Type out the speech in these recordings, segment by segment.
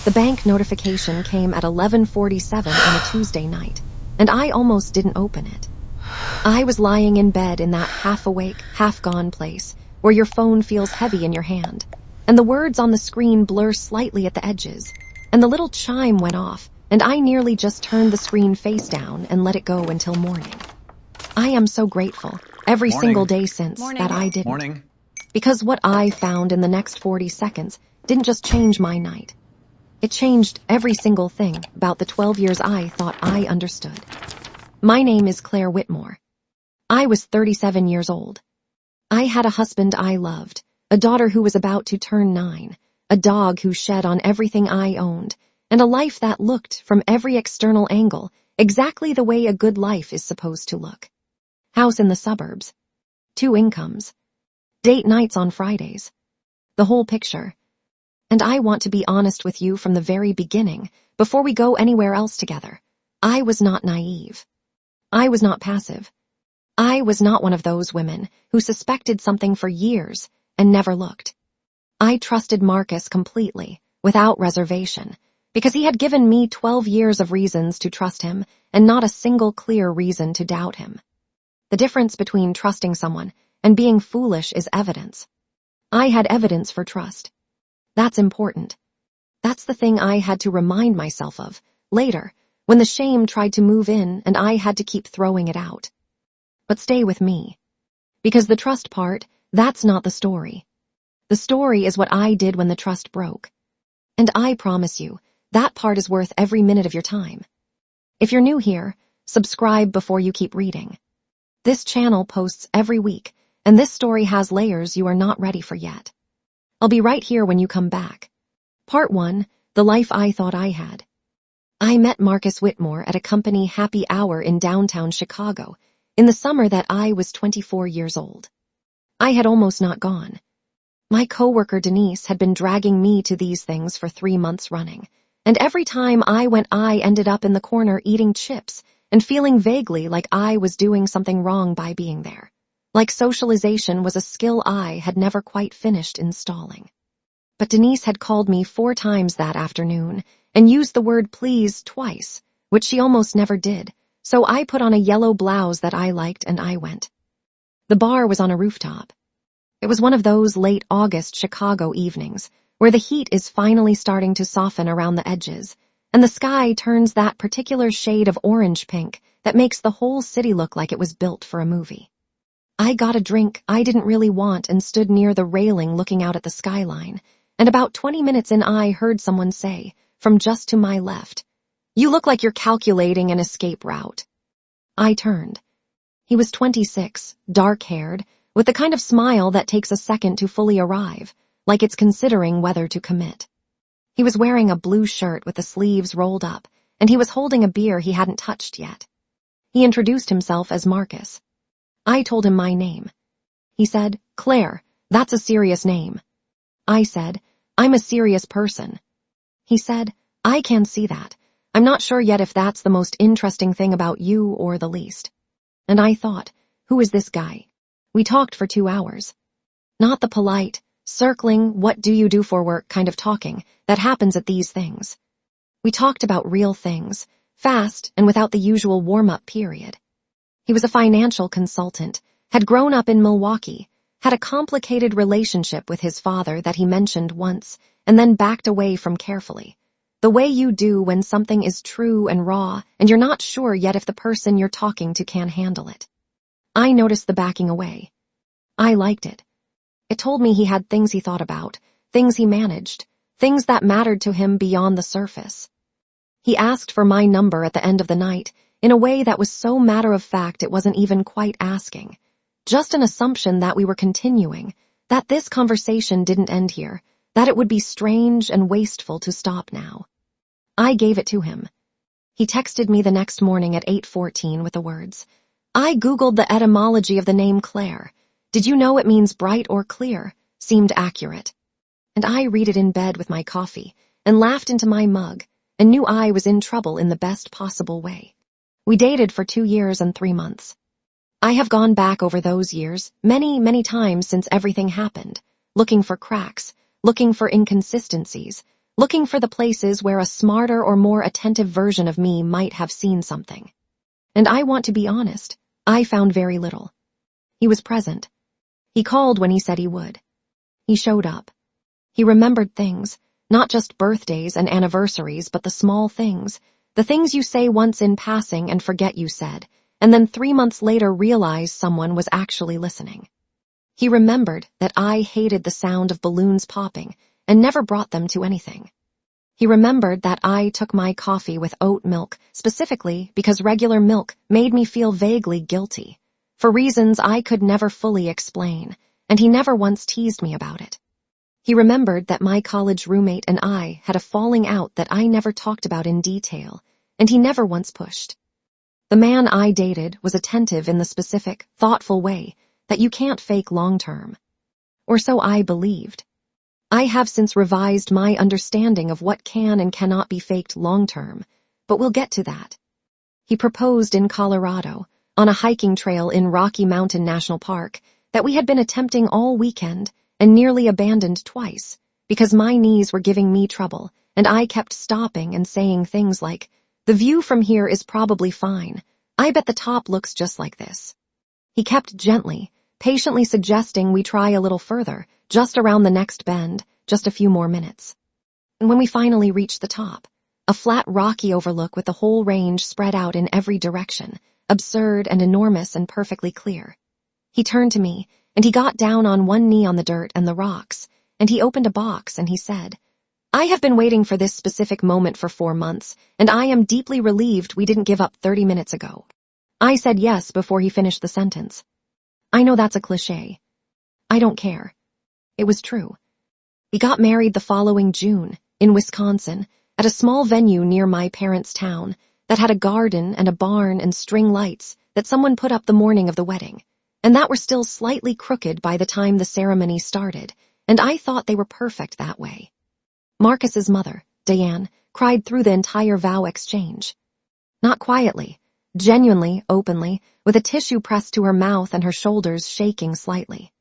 The bank notification came at 11:47 on a Tuesday night, and I almost didn't open it. I was lying in bed in that half-awake, half-gone place where your phone feels heavy in your hand, and the words on the screen blur slightly at the edges, and the little chime went off, and I nearly just turned the screen face down and let it go until morning. I am so grateful, every single day since, that I didn't. Because what I found in the next 40 seconds didn't just change my night. It changed every single thing about the 12 years I thought I understood. My name is Claire Whitmore. I was 37 years old. I had a husband I loved, a daughter who was about to turn 9, a dog who shed on everything I owned, and a life that looked, from every external angle, exactly the way a good life is supposed to look. House in the suburbs. 2 incomes. Date nights on Fridays. The whole picture. And I want to be honest with you from the very beginning, before we go anywhere else together. I was not naive. I was not passive. I was not one of those women who suspected something for years and never looked. I trusted Marcus completely, without reservation, because he had given me 12 years of reasons to trust him and not a single clear reason to doubt him. The difference between trusting someone and being foolish is evidence. I had evidence for trust. That's important. That's the thing I had to remind myself of, later, when the shame tried to move in and I had to keep throwing it out. But stay with me. Because the trust part, that's not the story. The story is what I did when the trust broke. And I promise you, that part is worth every minute of your time. If you're new here, subscribe before you keep reading. This channel posts every week, and this story has layers you are not ready for yet. I'll be right here when you come back. Part 1, The Life I Thought I Had. I met Marcus Whitmore at a company happy hour in downtown Chicago in the summer that I was 24 years old. I had almost not gone. My coworker Denise had been dragging me to these things for 3 months running, and every time I went I ended up in the corner eating chips and feeling vaguely like I was doing something wrong by being there. Like socialization was a skill I had never quite finished installing. But Denise had called me 4 times that afternoon and used the word please twice, which she almost never did, so I put on a yellow blouse that I liked and I went. The bar was on a rooftop. It was one of those late August Chicago evenings where the heat is finally starting to soften around the edges, and the sky turns that particular shade of orange-pink that makes the whole city look like it was built for a movie. I got a drink I didn't really want and stood near the railing looking out at the skyline, and about 20 minutes in I heard someone say, from just to my left, "You look like you're calculating an escape route." I turned. He was 26, dark-haired, with the kind of smile that takes a second to fully arrive, like it's considering whether to commit. He was wearing a blue shirt with the sleeves rolled up, and he was holding a beer he hadn't touched yet. He introduced himself as Marcus. I told him my name. He said, "Claire, that's a serious name." I said, "I'm a serious person." He said, "I can see that. I'm not sure yet if that's the most interesting thing about you or the least." And I thought, who is this guy? We talked for 2 hours. Not the polite, circling, what do you do for work kind of talking that happens at these things. We talked about real things, fast and without the usual warm-up period. He was a financial consultant, had grown up in Milwaukee, had a complicated relationship with his father that he mentioned once, and then backed away from carefully. The way you do when something is true and raw, and you're not sure yet if the person you're talking to can handle it. I noticed the backing away. I liked it. It told me he had things he thought about, things he managed, things that mattered to him beyond the surface. He asked for my number at the end of the night, in a way that was so matter-of-fact it wasn't even quite asking. Just an assumption that we were continuing, that this conversation didn't end here, that it would be strange and wasteful to stop now. I gave it to him. He texted me the next morning at 8:14 with the words, "I googled the etymology of the name Claire. Did you know it means bright or clear? Seemed accurate." And I read it in bed with my coffee, and laughed into my mug, and knew I was in trouble in the best possible way. We dated for 2 years and 3 months. I have gone back over those years, many, many times since everything happened, looking for cracks, looking for inconsistencies, looking for the places where a smarter or more attentive version of me might have seen something. And I want to be honest, I found very little. He was present. He called when he said he would. He showed up. He remembered things, not just birthdays and anniversaries, but the small things, the things you say once in passing and forget you said, and then 3 months later realize someone was actually listening. He remembered that I hated the sound of balloons popping and never brought them to anything. He remembered that I took my coffee with oat milk specifically because regular milk made me feel vaguely guilty, for reasons I could never fully explain, and he never once teased me about it. He remembered that my college roommate and I had a falling out that I never talked about in detail, and he never once pushed. The man I dated was attentive in the specific, thoughtful way that you can't fake long-term. Or so I believed. I have since revised my understanding of what can and cannot be faked long-term, but we'll get to that. He proposed in Colorado, on a hiking trail in Rocky Mountain National Park that we had been attempting all weekend and nearly abandoned twice because my knees were giving me trouble and I kept stopping and saying things like, "The view from here is probably fine. I bet the top looks just like this." He kept gently, patiently suggesting we try a little further, just around the next bend, just a few more minutes. And when we finally reached the top, a flat rocky overlook with the whole range spread out in every direction, absurd and enormous and perfectly clear. He turned to me, and he got down on one knee on the dirt and the rocks, and he opened a box and he said, "I have been waiting for this specific moment for 4 months, and I am deeply relieved we didn't give up 30 minutes ago." I said yes before he finished the sentence. I know that's a cliché. I don't care. It was true. We got married the following June, in Wisconsin, at a small venue near my parents' town that had a garden and a barn and string lights that someone put up the morning of the wedding, and that were still slightly crooked by the time the ceremony started, and I thought they were perfect that way. Marcus's mother, Diane, cried through the entire vow exchange. Not quietly, genuinely, openly, with a tissue pressed to her mouth and her shoulders shaking slightly.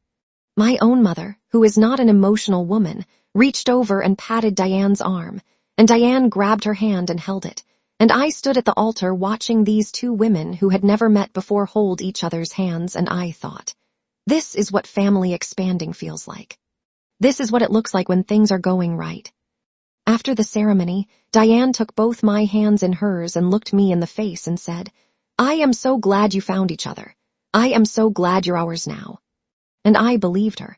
My own mother, who is not an emotional woman, reached over and patted Diane's arm, and Diane grabbed her hand and held it, and I stood at the altar watching these two women who had never met before hold each other's hands, and I thought, this is what family expanding feels like. This is what it looks like when things are going right. After the ceremony, Diane took both my hands in hers and looked me in the face and said, "I am so glad you found each other. I am so glad you're ours now." And I believed her.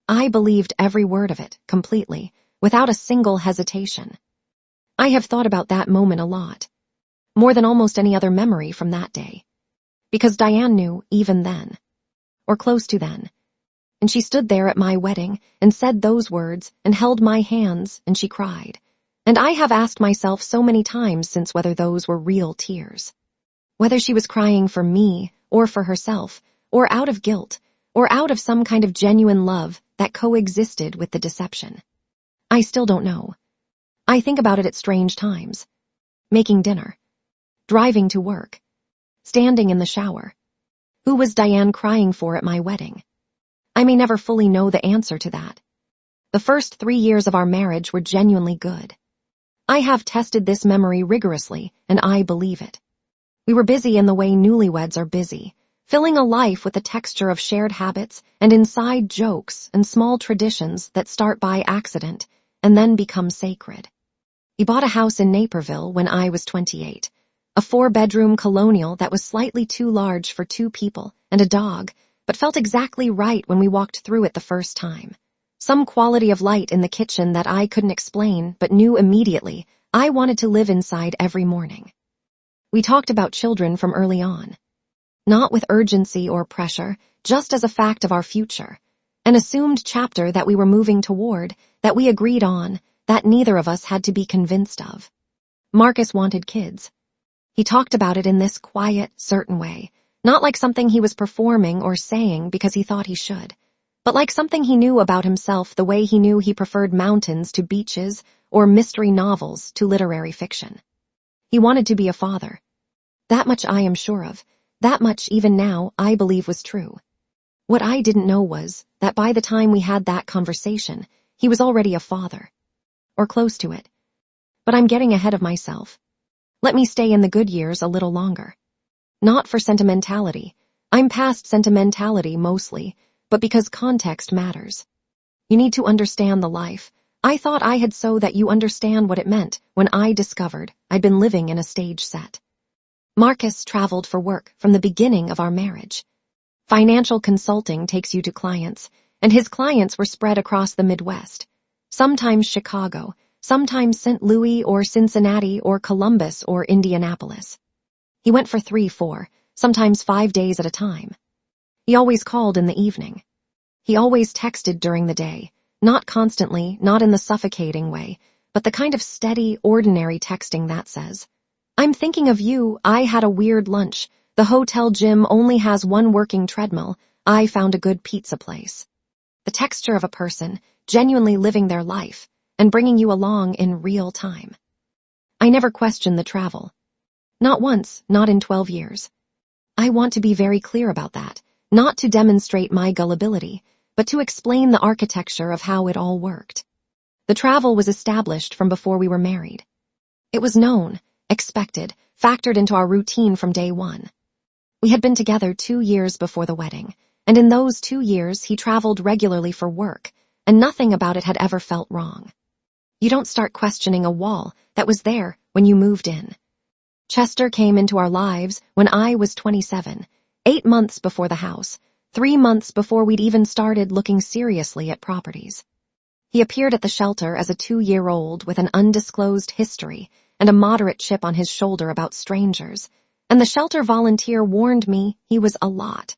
I believed every word of it, completely, without a single hesitation. I have thought about that moment a lot, more than almost any other memory from that day, because Diane knew even then, or close to then, and she stood there at my wedding and said those words and held my hands and she cried, and I have asked myself so many times since whether those were real tears, whether she was crying for me or for herself, or out of guilt, or out of some kind of genuine love that coexisted with the deception. I still don't know. I think about it at strange times. Making dinner. Driving to work. Standing in the shower. Who was Diane crying for at my wedding? I may never fully know the answer to that. The first 3 years of our marriage were genuinely good. I have tested this memory rigorously, and I believe it. We were busy in the way newlyweds are busy, filling a life with the texture of shared habits and inside jokes and small traditions that start by accident and then become sacred. We bought a house in Naperville when I was 28, a 4-bedroom colonial that was slightly too large for 2 people and a dog, but felt exactly right when we walked through it the first time. Some quality of light in the kitchen that I couldn't explain but knew immediately I wanted to live inside every morning. We talked about children from early on. Not with urgency or pressure, just as a fact of our future, an assumed chapter that we were moving toward, that we agreed on, that neither of us had to be convinced of. Marcus wanted kids. He talked about it in this quiet, certain way, not like something he was performing or saying because he thought he should, but like something he knew about himself the way he knew he preferred mountains to beaches or mystery novels to literary fiction. He wanted to be a father. That much I am sure of. That much, even now, I believe was true. What I didn't know was that by the time we had that conversation, he was already a father. or close to it. But I'm getting ahead of myself. Let me stay in the good years a little longer. Not for sentimentality. I'm past sentimentality mostly, but because context matters. You need to understand the life. I thought I had so that you understand what it meant when I discovered I'd been living in a stage set. Marcus traveled for work from the beginning of our marriage. Financial consulting takes you to clients, and his clients were spread across the Midwest. Sometimes Chicago, sometimes St. Louis or Cincinnati or Columbus or Indianapolis. He went for 3, 4, sometimes 5 days at a time. He always called in the evening. He always texted during the day, not constantly, not in the suffocating way, but the kind of steady, ordinary texting that says, "I'm thinking of you, I had a weird lunch, the hotel gym only has one working treadmill, I found a good pizza place." The texture of a person genuinely living their life and bringing you along in real time. I never questioned the travel. Not once, not in 12 years. I want to be very clear about that, not to demonstrate my gullibility, but to explain the architecture of how it all worked. The travel was established from before we were married. It was known, expected, factored into our routine from day one. We had been together 2 years before the wedding, and in those 2 years he traveled regularly for work, and nothing about it had ever felt wrong. You don't start questioning a wall that was there when you moved in. Chester came into our lives when I was 27, 8 months before the house, 3 months before we'd even started looking seriously at properties. He appeared at the shelter as a 2-year-old with an undisclosed history and a moderate chip on his shoulder about strangers, and the shelter volunteer warned me he was a lot.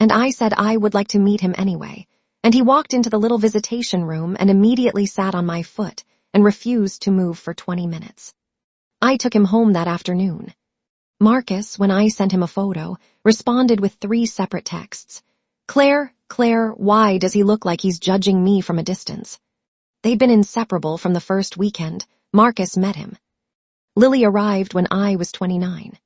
And I said I would like to meet him anyway, and he walked into the little visitation room and immediately sat on my foot and refused to move for 20 minutes. I took him home that afternoon. Marcus, when I sent him a photo, responded with 3 separate texts. "Claire, why does he look like he's judging me from a distance?" They'd been inseparable from the first weekend Marcus met him. Lily arrived when I was 29.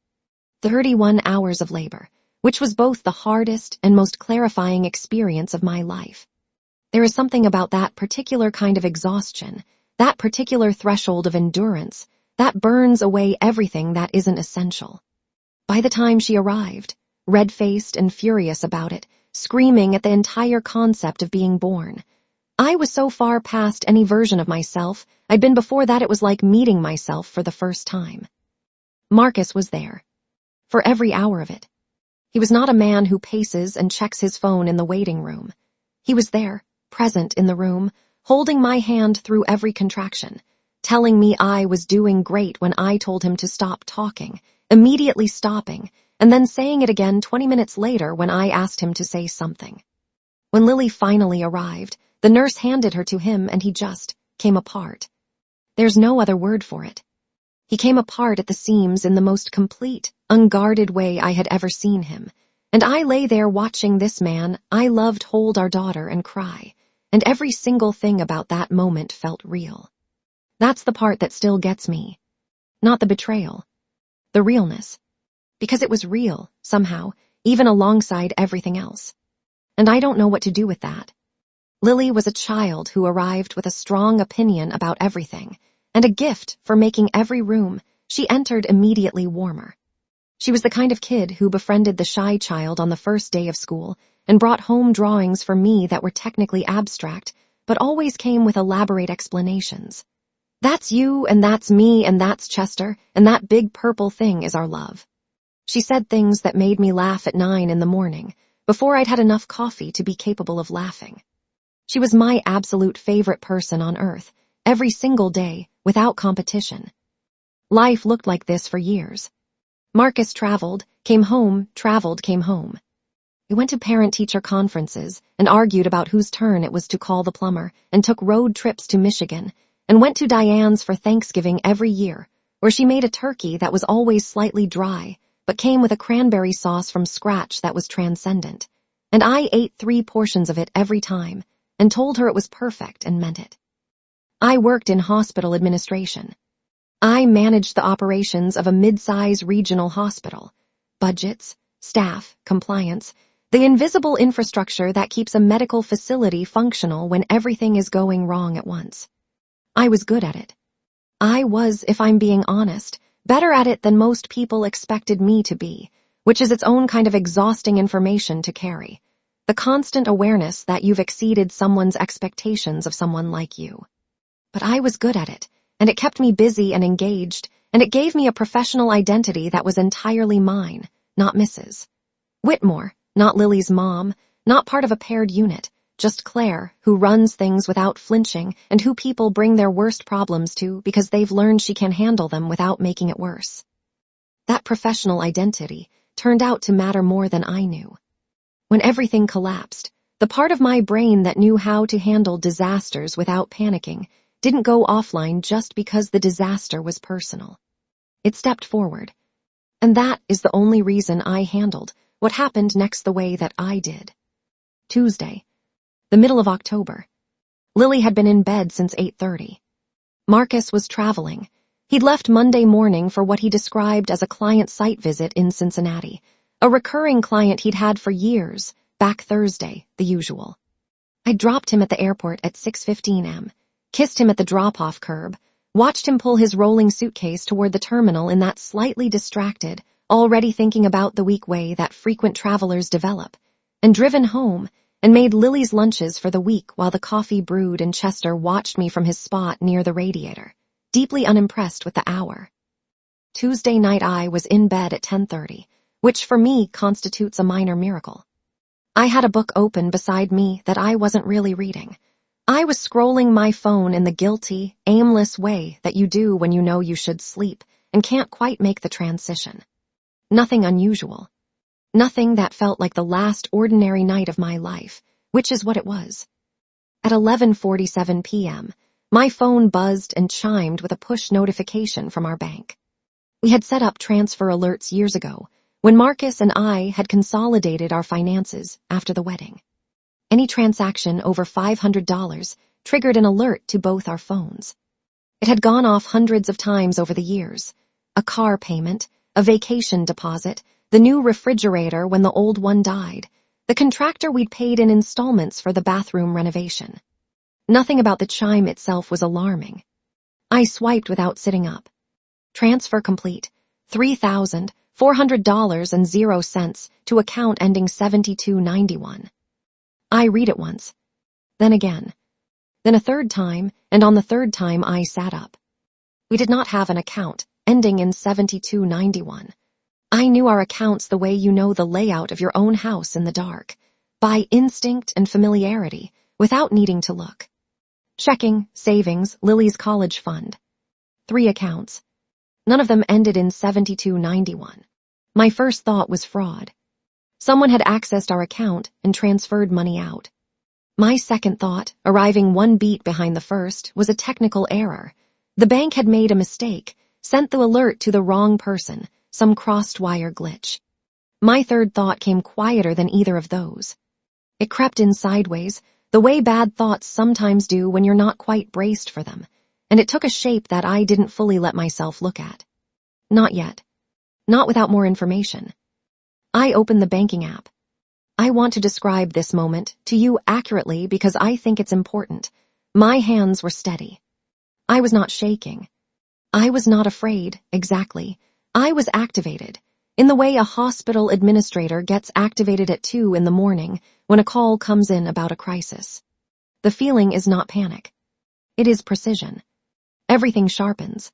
31 hours of labor, which was both the hardest and most clarifying experience of my life. There is something about that particular kind of exhaustion, that particular threshold of endurance, that burns away everything that isn't essential. By the time she arrived, red-faced and furious about it, screaming at the entire concept of being born, I was so far past any version of myself I'd been before that it was like meeting myself for the first time. Marcus was there. For every hour of it. He was not a man who paces and checks his phone in the waiting room. He was there, present in the room, holding my hand through every contraction, telling me I was doing great when I told him to stop talking, immediately stopping, and then saying it again 20 minutes later when I asked him to say something. When Lily finally arrived, the nurse handed her to him and he just came apart. There's no other word for it. He came apart at the seams in the most complete, unguarded way I had ever seen him, and I lay there watching this man I loved hold our daughter and cry, and every single thing about that moment felt real. That's the part that still gets me. Not the betrayal. The realness. Because it was real, somehow, even alongside everything else. And I don't know what to do with that. Lily was a child who arrived with a strong opinion about everything, and a gift for making every room she entered immediately warmer. She was the kind of kid who befriended the shy child on the first day of school and brought home drawings for me that were technically abstract, but always came with elaborate explanations. "That's you, and that's me, and that's Chester, and that big purple thing is our love." She said things that made me laugh at 9 in the morning, before I'd had enough coffee to be capable of laughing. She was my absolute favorite person on earth, every single day, without competition. Life looked like this for years. Marcus traveled, came home, traveled, came home. We went to parent-teacher conferences and argued about whose turn it was to call the plumber, and took road trips to Michigan, and went to Diane's for Thanksgiving every year, where she made a turkey that was always slightly dry, but came with a cranberry sauce from scratch that was transcendent. And I ate 3 portions of it every time, and told her it was perfect and meant it. I worked in hospital administration. I managed the operations of a mid-size regional hospital. Budgets, staff, compliance, the invisible infrastructure that keeps a medical facility functional when everything is going wrong at once. I was good at it. I was, if I'm being honest, better at it than most people expected me to be, which is its own kind of exhausting information to carry. The constant awareness that you've exceeded someone's expectations of someone like you. But I was good at it, and it kept me busy and engaged, and it gave me a professional identity that was entirely mine, not Mrs. Whitmore, not Lily's mom, not part of a paired unit, just Claire, who runs things without flinching and who people bring their worst problems to because they've learned she can handle them without making it worse. That professional identity turned out to matter more than I knew. When everything collapsed, the part of my brain that knew how to handle disasters without panicking didn't go offline just because the disaster was personal. It stepped forward. And that is the only reason I handled what happened next the way that I did. Tuesday, the middle of October. Lily had been in bed since 8:30. Marcus was traveling. He'd left Monday morning for what he described as a client site visit in Cincinnati, a recurring client he'd had for years, back Thursday, the usual. I dropped him at the airport at 6:15 am, kissed him at the drop-off curb, watched him pull his rolling suitcase toward the terminal in that slightly distracted, already thinking about the week way that frequent travelers develop, and driven home, and made Lily's lunches for the week while the coffee brewed and Chester watched me from his spot near the radiator, deeply unimpressed with the hour. Tuesday night I was in bed at 10:30, which for me constitutes a minor miracle. I had a book open beside me that I wasn't really reading. I was scrolling my phone in the guilty, aimless way that you do when you know you should sleep and can't quite make the transition. Nothing unusual. Nothing that felt like the last ordinary night of my life, which is what it was. At 11:47 p.m., my phone buzzed and chimed with a push notification from our bank. We had set up transfer alerts years ago, when Marcus and I had consolidated our finances after the wedding. Any transaction over $500 triggered an alert to both our phones. It had gone off hundreds of times over the years. A car payment, a vacation deposit, the new refrigerator when the old one died, the contractor we'd paid in installments for the bathroom renovation. Nothing about the chime itself was alarming. I swiped without sitting up. Transfer complete, $3,400.00 to account ending 7291. I read it once, then again, then a third time, and on the third time I sat up. We did not have an account ending in 7291. I knew our accounts the way you know the layout of your own house in the dark, by instinct and familiarity, without needing to look. Checking, savings, Lily's college fund. 3 accounts. None of them ended in 7291. My first thought was fraud. Someone had accessed our account and transferred money out. My second thought, arriving one beat behind the first, was a technical error. The bank had made a mistake, sent the alert to the wrong person, some crossed wire glitch. My third thought came quieter than either of those. It crept in sideways, the way bad thoughts sometimes do when you're not quite braced for them, and it took a shape that I didn't fully let myself look at. Not yet. Not without more information. I opened the banking app. I want to describe this moment to you accurately because I think it's important. My hands were steady. I was not shaking. I was not afraid, exactly. I was activated, in the way a hospital administrator gets activated at 2 in the morning when a call comes in about a crisis. The feeling is not panic. It is precision. Everything sharpens.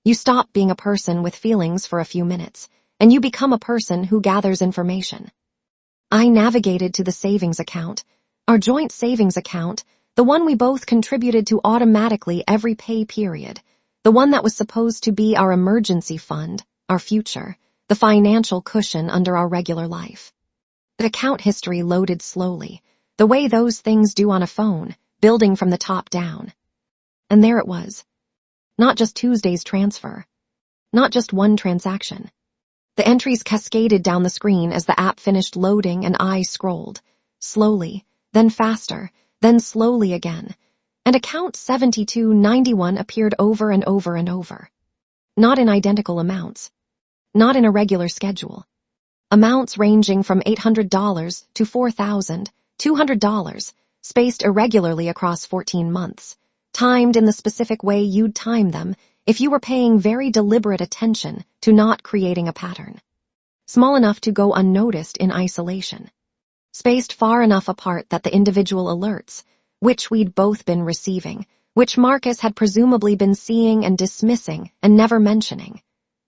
You stop being a person with feelings for a few minutes, and you become a person who gathers information. I navigated to the savings account, our joint savings account, the one we both contributed to automatically every pay period, the one that was supposed to be our emergency fund, our future, the financial cushion under our regular life. The account history loaded slowly, the way those things do on a phone, building from the top down. And there it was. Not just Tuesday's transfer. Not just one transaction. The entries cascaded down the screen as the app finished loading and I scrolled, slowly, then faster, then slowly again, and account 7291 appeared over and over and over. Not in identical amounts. Not in a regular schedule. Amounts ranging from $800 to $4,200, spaced irregularly across 14 months, timed in the specific way you'd time them if you were paying very deliberate attention to not creating a pattern. Small enough to go unnoticed in isolation. Spaced far enough apart that the individual alerts, which we'd both been receiving, which Marcus had presumably been seeing and dismissing and never mentioning,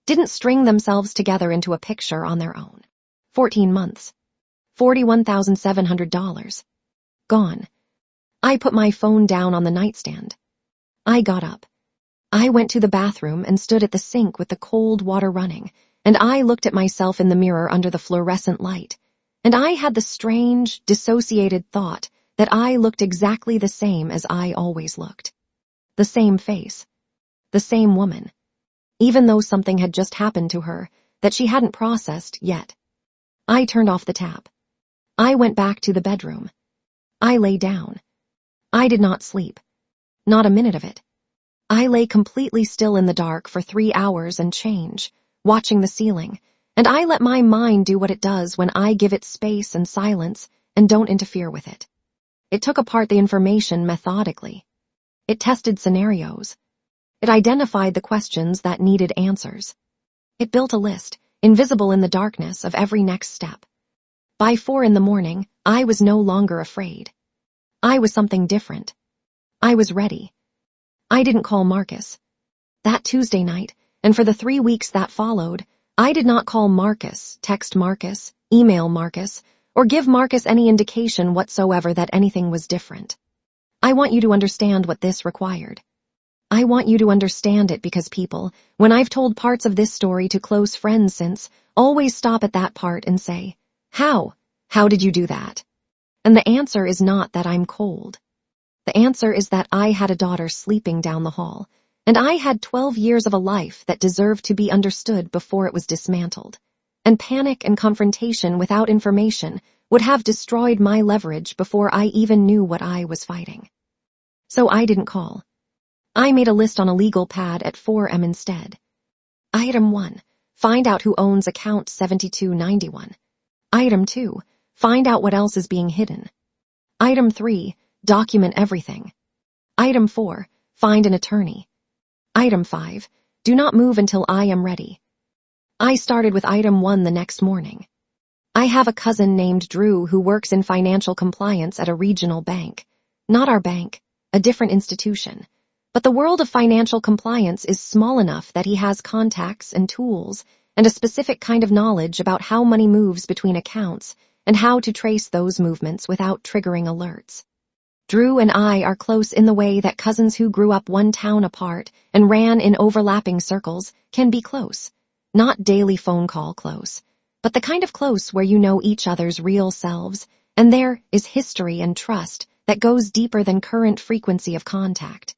didn't string themselves together into a picture on their own. 14 months. $41,700. Gone. I put my phone down on the nightstand. I got up. I went to the bathroom and stood at the sink with the cold water running, and I looked at myself in the mirror under the fluorescent light, and I had the strange, dissociated thought that I looked exactly the same as I always looked. The same face. The same woman. Even though something had just happened to her that she hadn't processed yet. I turned off the tap. I went back to the bedroom. I lay down. I did not sleep. Not a minute of it. I lay completely still in the dark for 3 hours and change, watching the ceiling, and I let my mind do what it does when I give it space and silence and don't interfere with it. It took apart the information methodically. It tested scenarios. It identified the questions that needed answers. It built a list, invisible in the darkness, of every next step. By 4 a.m, I was no longer afraid. I was something different. I was ready. I didn't call Marcus. That Tuesday night, and for the 3 weeks that followed, I did not call Marcus, text Marcus, email Marcus, or give Marcus any indication whatsoever that anything was different. I want you to understand what this required. I want you to understand it because people, when I've told parts of this story to close friends since, always stop at that part and say, "How? How did you do that?" And the answer is not that I'm cold. The answer is that I had a daughter sleeping down the hall, and I had 12 years of a life that deserved to be understood before it was dismantled. And panic and confrontation without information would have destroyed my leverage before I even knew what I was fighting. So I didn't call. I made a list on a legal pad at 4 a.m. instead. Item 1. Find out who owns account 7291. Item 2. Find out what else is being hidden. Item 3. Document everything. Item 4. Find an attorney. Item 5. Do not move until I am ready. I started with item 1 the next morning. I have a cousin named Drew who works in financial compliance at a regional bank. Not our bank, a different institution. But the world of financial compliance is small enough that he has contacts and tools and a specific kind of knowledge about how money moves between accounts and how to trace those movements without triggering alerts. Drew and I are close in the way that cousins who grew up one town apart and ran in overlapping circles can be close. Not daily phone call close, but the kind of close where you know each other's real selves, and there is history and trust that goes deeper than current frequency of contact.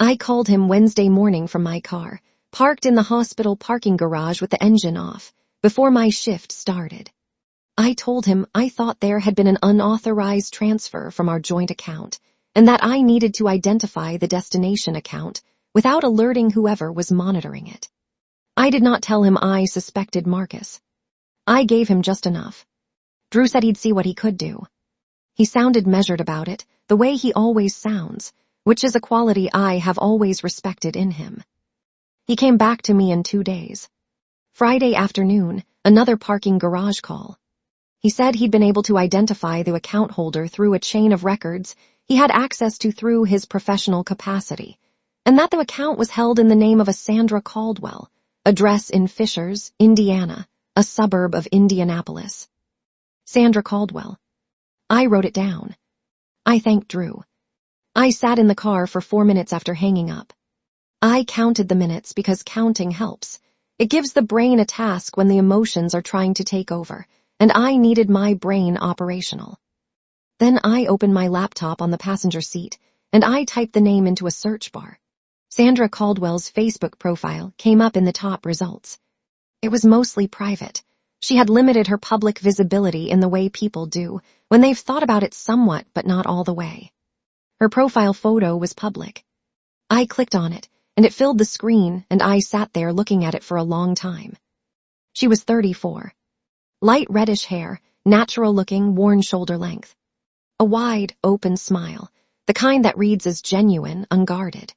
I called him Wednesday morning from my car, parked in the hospital parking garage with the engine off, before my shift started. I told him I thought there had been an unauthorized transfer from our joint account, and that I needed to identify the destination account without alerting whoever was monitoring it. I did not tell him I suspected Marcus. I gave him just enough. Drew said he'd see what he could do. He sounded measured about it, the way he always sounds, which is a quality I have always respected in him. He came back to me in 2 days. Friday afternoon, another parking garage call. He said he'd been able to identify the account holder through a chain of records he had access to through his professional capacity, and that the account was held in the name of a Sandra Caldwell, address in Fishers, Indiana, a suburb of Indianapolis. Sandra Caldwell. I wrote it down. I thanked Drew. I sat in the car for 4 minutes after hanging up. I counted the minutes because counting helps. It gives the brain a task when the emotions are trying to take over, and I needed my brain operational. Then I opened my laptop on the passenger seat, and I typed the name into a search bar. Sandra Caldwell's Facebook profile came up in the top results. It was mostly private. She had limited her public visibility in the way people do when they've thought about it somewhat but not all the way. Her profile photo was public. I clicked on it, and it filled the screen, and I sat there looking at it for a long time. She was 34. Light reddish hair, natural-looking, worn shoulder length. A wide, open smile, the kind that reads as genuine, unguarded.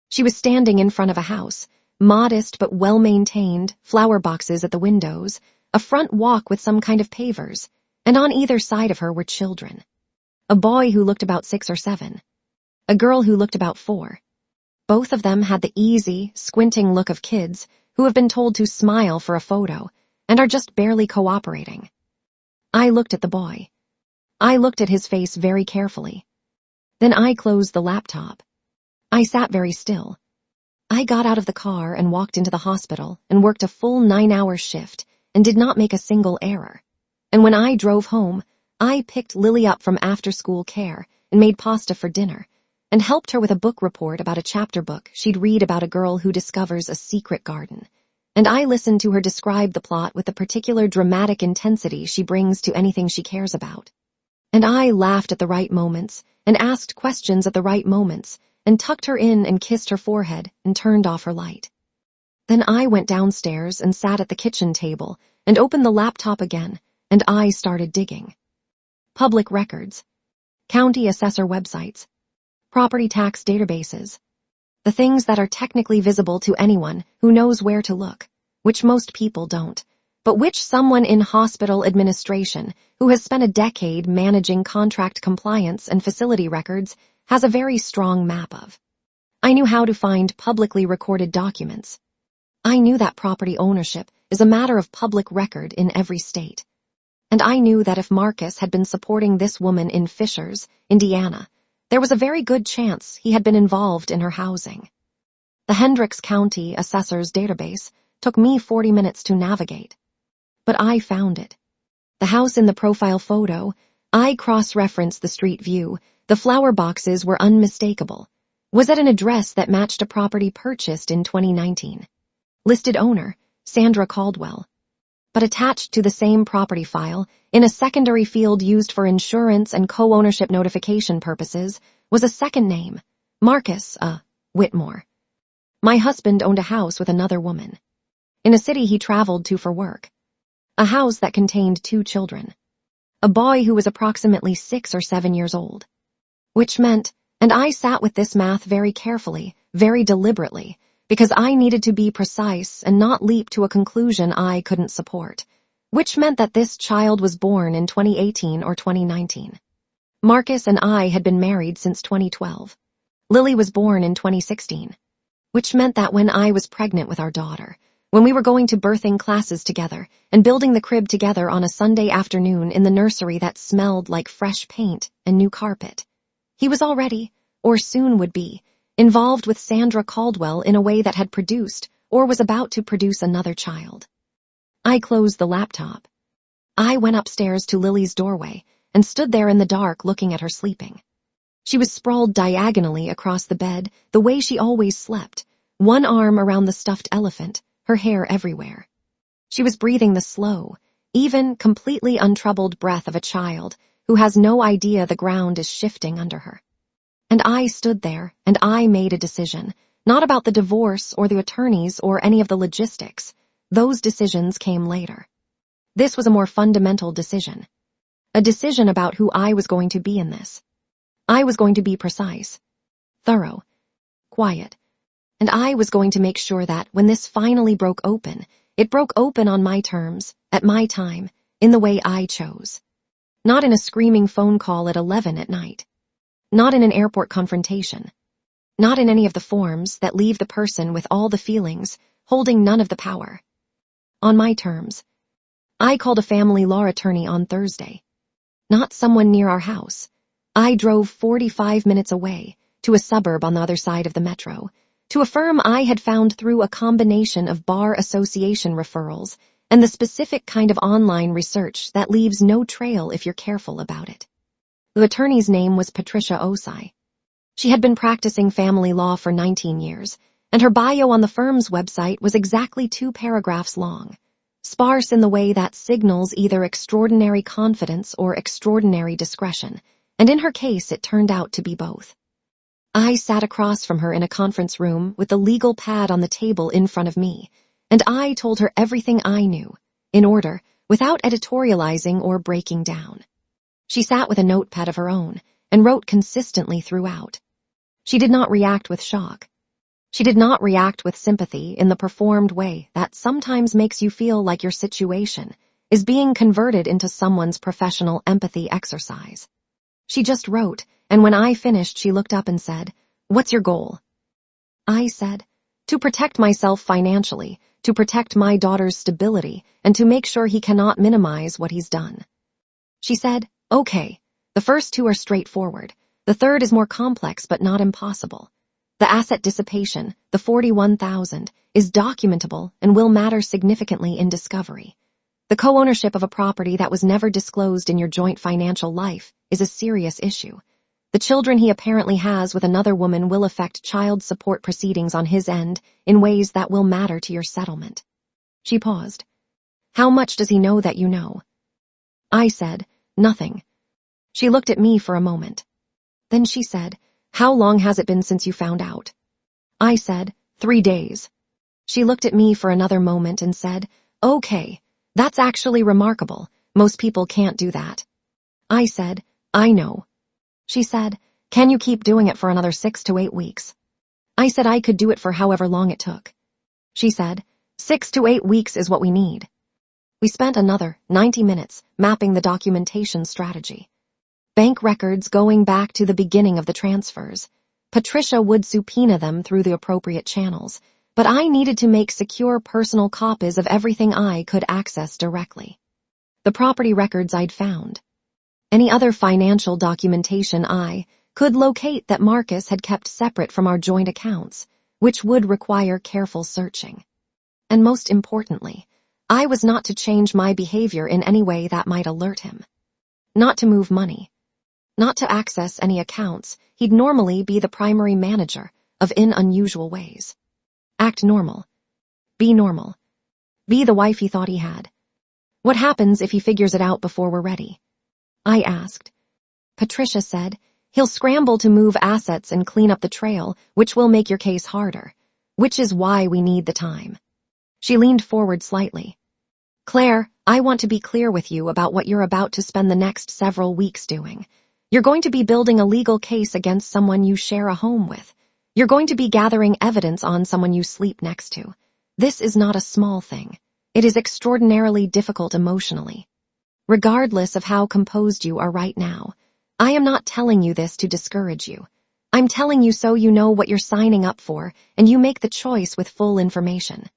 She was standing in front of a house, modest but well-maintained, flower boxes at the windows, a front walk with some kind of pavers, and on either side of her were children. A boy who looked about 6 or 7. A girl who looked about 4. Both of them had the easy, squinting look of kids who have been told to smile for a photo and are just barely cooperating. I looked at the boy. I looked at his face very carefully. Then I closed the laptop. I sat very still. I got out of the car and walked into the hospital and worked a full 9-hour shift and did not make a single error. And when I drove home, I picked Lily up from after-school care and made pasta for dinner and helped her with a book report about a chapter book she'd read about a girl who discovers a secret garden. And I listened to her describe the plot with the particular dramatic intensity she brings to anything she cares about. And I laughed at the right moments and asked questions at the right moments and tucked her in and kissed her forehead and turned off her light. Then I went downstairs and sat at the kitchen table and opened the laptop again, and I started digging. Public records, county assessor websites, property tax databases, the things that are technically visible to anyone who knows where to look, which most people don't, but which someone in hospital administration who has spent a decade managing contract compliance and facility records has a very strong map of. I knew how to find publicly recorded documents. I knew that property ownership is a matter of public record in every state. And I knew that if Marcus had been supporting this woman in Fishers, Indiana, there was a very good chance he had been involved in her housing. The Hendricks County Assessor's database took me 40 minutes to navigate. But I found it. The house in the profile photo, I cross-referenced the street view, the flower boxes were unmistakable, was at an address that matched a property purchased in 2019. Listed owner, Sandra Caldwell. But attached to the same property file, in a secondary field used for insurance and co-ownership notification purposes, was a second name, Marcus, Whitmore. My husband owned a house with another woman, in a city he traveled to for work. A house that contained 2 children. A boy who was approximately 6 or 7 years old. Which meant, and I sat with this math very carefully, very deliberately, because I needed to be precise and not leap to a conclusion I couldn't support, which meant that this child was born in 2018 or 2019. Marcus and I had been married since 2012. Lily was born in 2016, which meant that when I was pregnant with our daughter, when we were going to birthing classes together and building the crib together on a Sunday afternoon in the nursery that smelled like fresh paint and new carpet, he was already, or soon would be, involved with Sandra Caldwell in a way that had produced or was about to produce another child. I closed the laptop. I went upstairs to Lily's doorway and stood there in the dark looking at her sleeping. She was sprawled diagonally across the bed the way she always slept, one arm around the stuffed elephant, her hair everywhere. She was breathing the slow, even, completely untroubled breath of a child who has no idea the ground is shifting under her. And I stood there, and I made a decision, not about the divorce or the attorneys or any of the logistics. Those decisions came later. This was a more fundamental decision. A decision about who I was going to be in this. I was going to be precise, thorough, quiet, and I was going to make sure that when this finally broke open, it broke open on my terms, at my time, in the way I chose. Not in a screaming phone call at 11 at night. Not in an airport confrontation. Not in any of the forms that leave the person with all the feelings, holding none of the power. On my terms. I called a family law attorney on Thursday. Not someone near our house. I drove 45 minutes away, to a suburb on the other side of the metro, to a firm I had found through a combination of bar association referrals and the specific kind of online research that leaves no trail if you're careful about it. The attorney's name was Patricia Osai. She had been practicing family law for 19 years, and her bio on the firm's website was exactly 2 paragraphs long, sparse in the way that signals either extraordinary confidence or extraordinary discretion, and in her case it turned out to be both. I sat across from her in a conference room with the legal pad on the table in front of me, and I told her everything I knew, in order, without editorializing or breaking down. She sat with a notepad of her own, and wrote consistently throughout. She did not react with shock. She did not react with sympathy in the performed way that sometimes makes you feel like your situation is being converted into someone's professional empathy exercise. She just wrote, and when I finished, she looked up and said, "What's your goal?" I said, "To protect myself financially, to protect my daughter's stability, and to make sure he cannot minimize what he's done." She said, "Okay, the first two are straightforward. The third is more complex but not impossible. The asset dissipation, the 41,000, is documentable and will matter significantly in discovery. The co-ownership of a property that was never disclosed in your joint financial life is a serious issue. The children he apparently has with another woman will affect child support proceedings on his end in ways that will matter to your settlement." She paused. "How much does he know that you know?" I said, "Nothing." She looked at me for a moment. Then she said, "How long has it been since you found out?" I said, 3 days. She looked at me for another moment and said, "Okay, that's actually remarkable. Most people can't do that." I said, "I know." She said, "Can you keep doing it for another 6 to 8 weeks?" I said I could do it for however long it took. She said, 6 to 8 weeks is what we need." We spent another 90 minutes mapping the documentation strategy. Bank records going back to the beginning of the transfers. Patricia would subpoena them through the appropriate channels, but I needed to make secure personal copies of everything I could access directly. The property records I'd found. Any other financial documentation I could locate that Marcus had kept separate from our joint accounts, which would require careful searching. And most importantly, I was not to change my behavior in any way that might alert him. Not to move money. Not to access any accounts he'd normally be the primary manager of in unusual ways. Act normal. Be normal. Be the wife he thought he had. What happens if he figures it out before we're ready? I asked. Patricia said, "He'll scramble to move assets and clean up the trail, which will make your case harder. Which is why we need the time." She leaned forward slightly. "Claire, I want to be clear with you about what you're about to spend the next several weeks doing. You're going to be building a legal case against someone you share a home with. You're going to be gathering evidence on someone you sleep next to. This is not a small thing. It is extraordinarily difficult emotionally. Regardless of how composed you are right now, I am not telling you this to discourage you. I'm telling you so you know what you're signing up for and you make the choice with full information."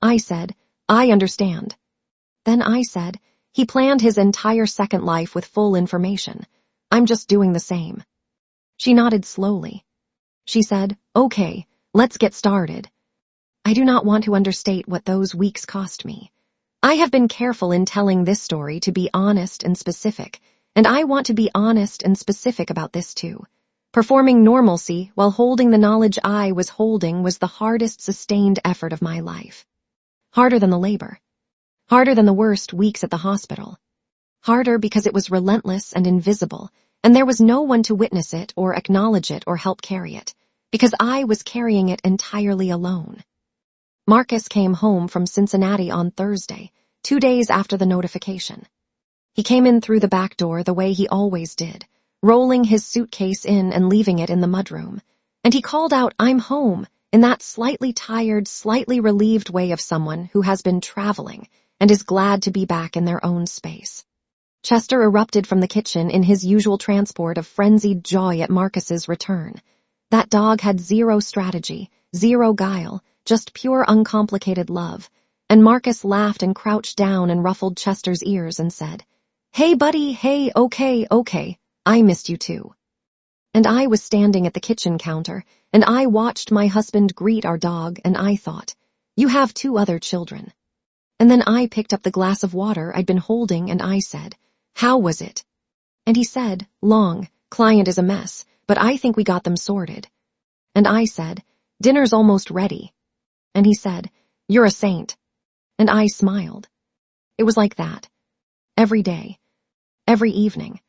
I said, "I understand." Then I said, "He planned his entire second life with full information. I'm just doing the same." She nodded slowly. She said, "Okay, let's get started." I do not want to understate what those weeks cost me. I have been careful in telling this story to be honest and specific, and I want to be honest and specific about this too. Performing normalcy while holding the knowledge I was holding was the hardest sustained effort of my life. Harder than the labor. Harder than the worst weeks at the hospital. Harder because it was relentless and invisible, and there was no one to witness it or acknowledge it or help carry it, because I was carrying it entirely alone. Marcus came home from Cincinnati on Thursday, 2 days after the notification. He came in through the back door the way he always did, rolling his suitcase in and leaving it in the mudroom, and he called out, "I'm home," in that slightly tired, slightly relieved way of someone who has been traveling and is glad to be back in their own space. Chester erupted from the kitchen in his usual transport of frenzied joy at Marcus's return. That dog had zero strategy, zero guile, just pure uncomplicated love, and Marcus laughed and crouched down and ruffled Chester's ears and said, "Hey buddy, hey, okay, I missed you too." And I was standing at the kitchen counter, and I watched my husband greet our dog, and I thought, "You have 2 other children." And then I picked up the glass of water I'd been holding and I said, "How was it?" And he said, "Long, client is a mess, but I think we got them sorted." And I said, "Dinner's almost ready." And he said, "You're a saint." And I smiled. It was like that. Every day. Every evening.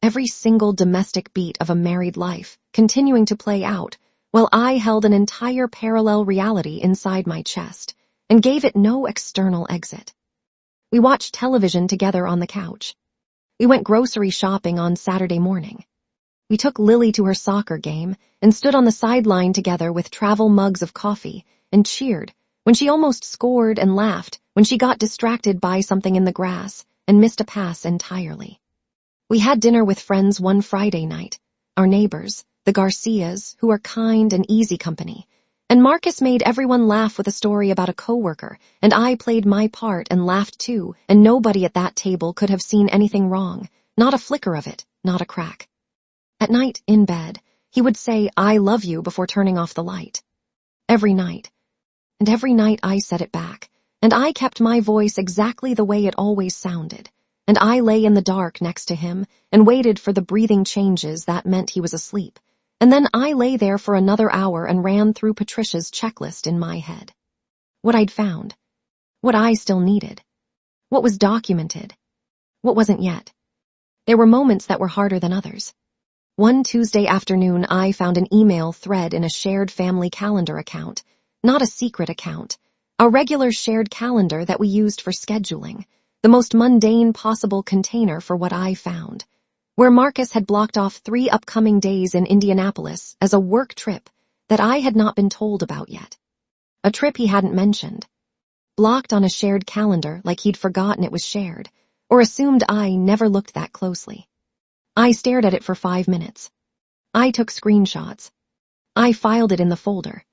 Every single domestic beat of a married life, continuing to play out, while I held an entire parallel reality inside my chest, and gave it no external exit. We watched television together on the couch. We went grocery shopping on Saturday morning. We took Lily to her soccer game and stood on the sideline together with travel mugs of coffee and cheered when she almost scored and laughed when she got distracted by something in the grass and missed a pass entirely. We had dinner with friends one Friday night, our neighbors, the Garcias, who are kind and easy company, and Marcus made everyone laugh with a story about a coworker, and I played my part and laughed too, and nobody at that table could have seen anything wrong, not a flicker of it, not a crack. At night, in bed, he would say, "I love you," before turning off the light. Every night. And every night I said it back, and I kept my voice exactly the way it always sounded, and I lay in the dark next to him and waited for the breathing changes that meant he was asleep, and then I lay there for another hour and ran through Patricia's checklist in my head. What I'd found. What I still needed. What was documented. What wasn't yet. There were moments that were harder than others. One Tuesday afternoon, I found an email thread in a shared family calendar account, not a secret account, a regular shared calendar that we used for scheduling, the most mundane possible container for what I found, where Marcus had blocked off 3 upcoming days in Indianapolis as a work trip that I had not been told about yet. A trip he hadn't mentioned. Blocked on a shared calendar like he'd forgotten it was shared, or assumed I never looked that closely. I stared at it for 5 minutes. I took screenshots. I filed it in the folder.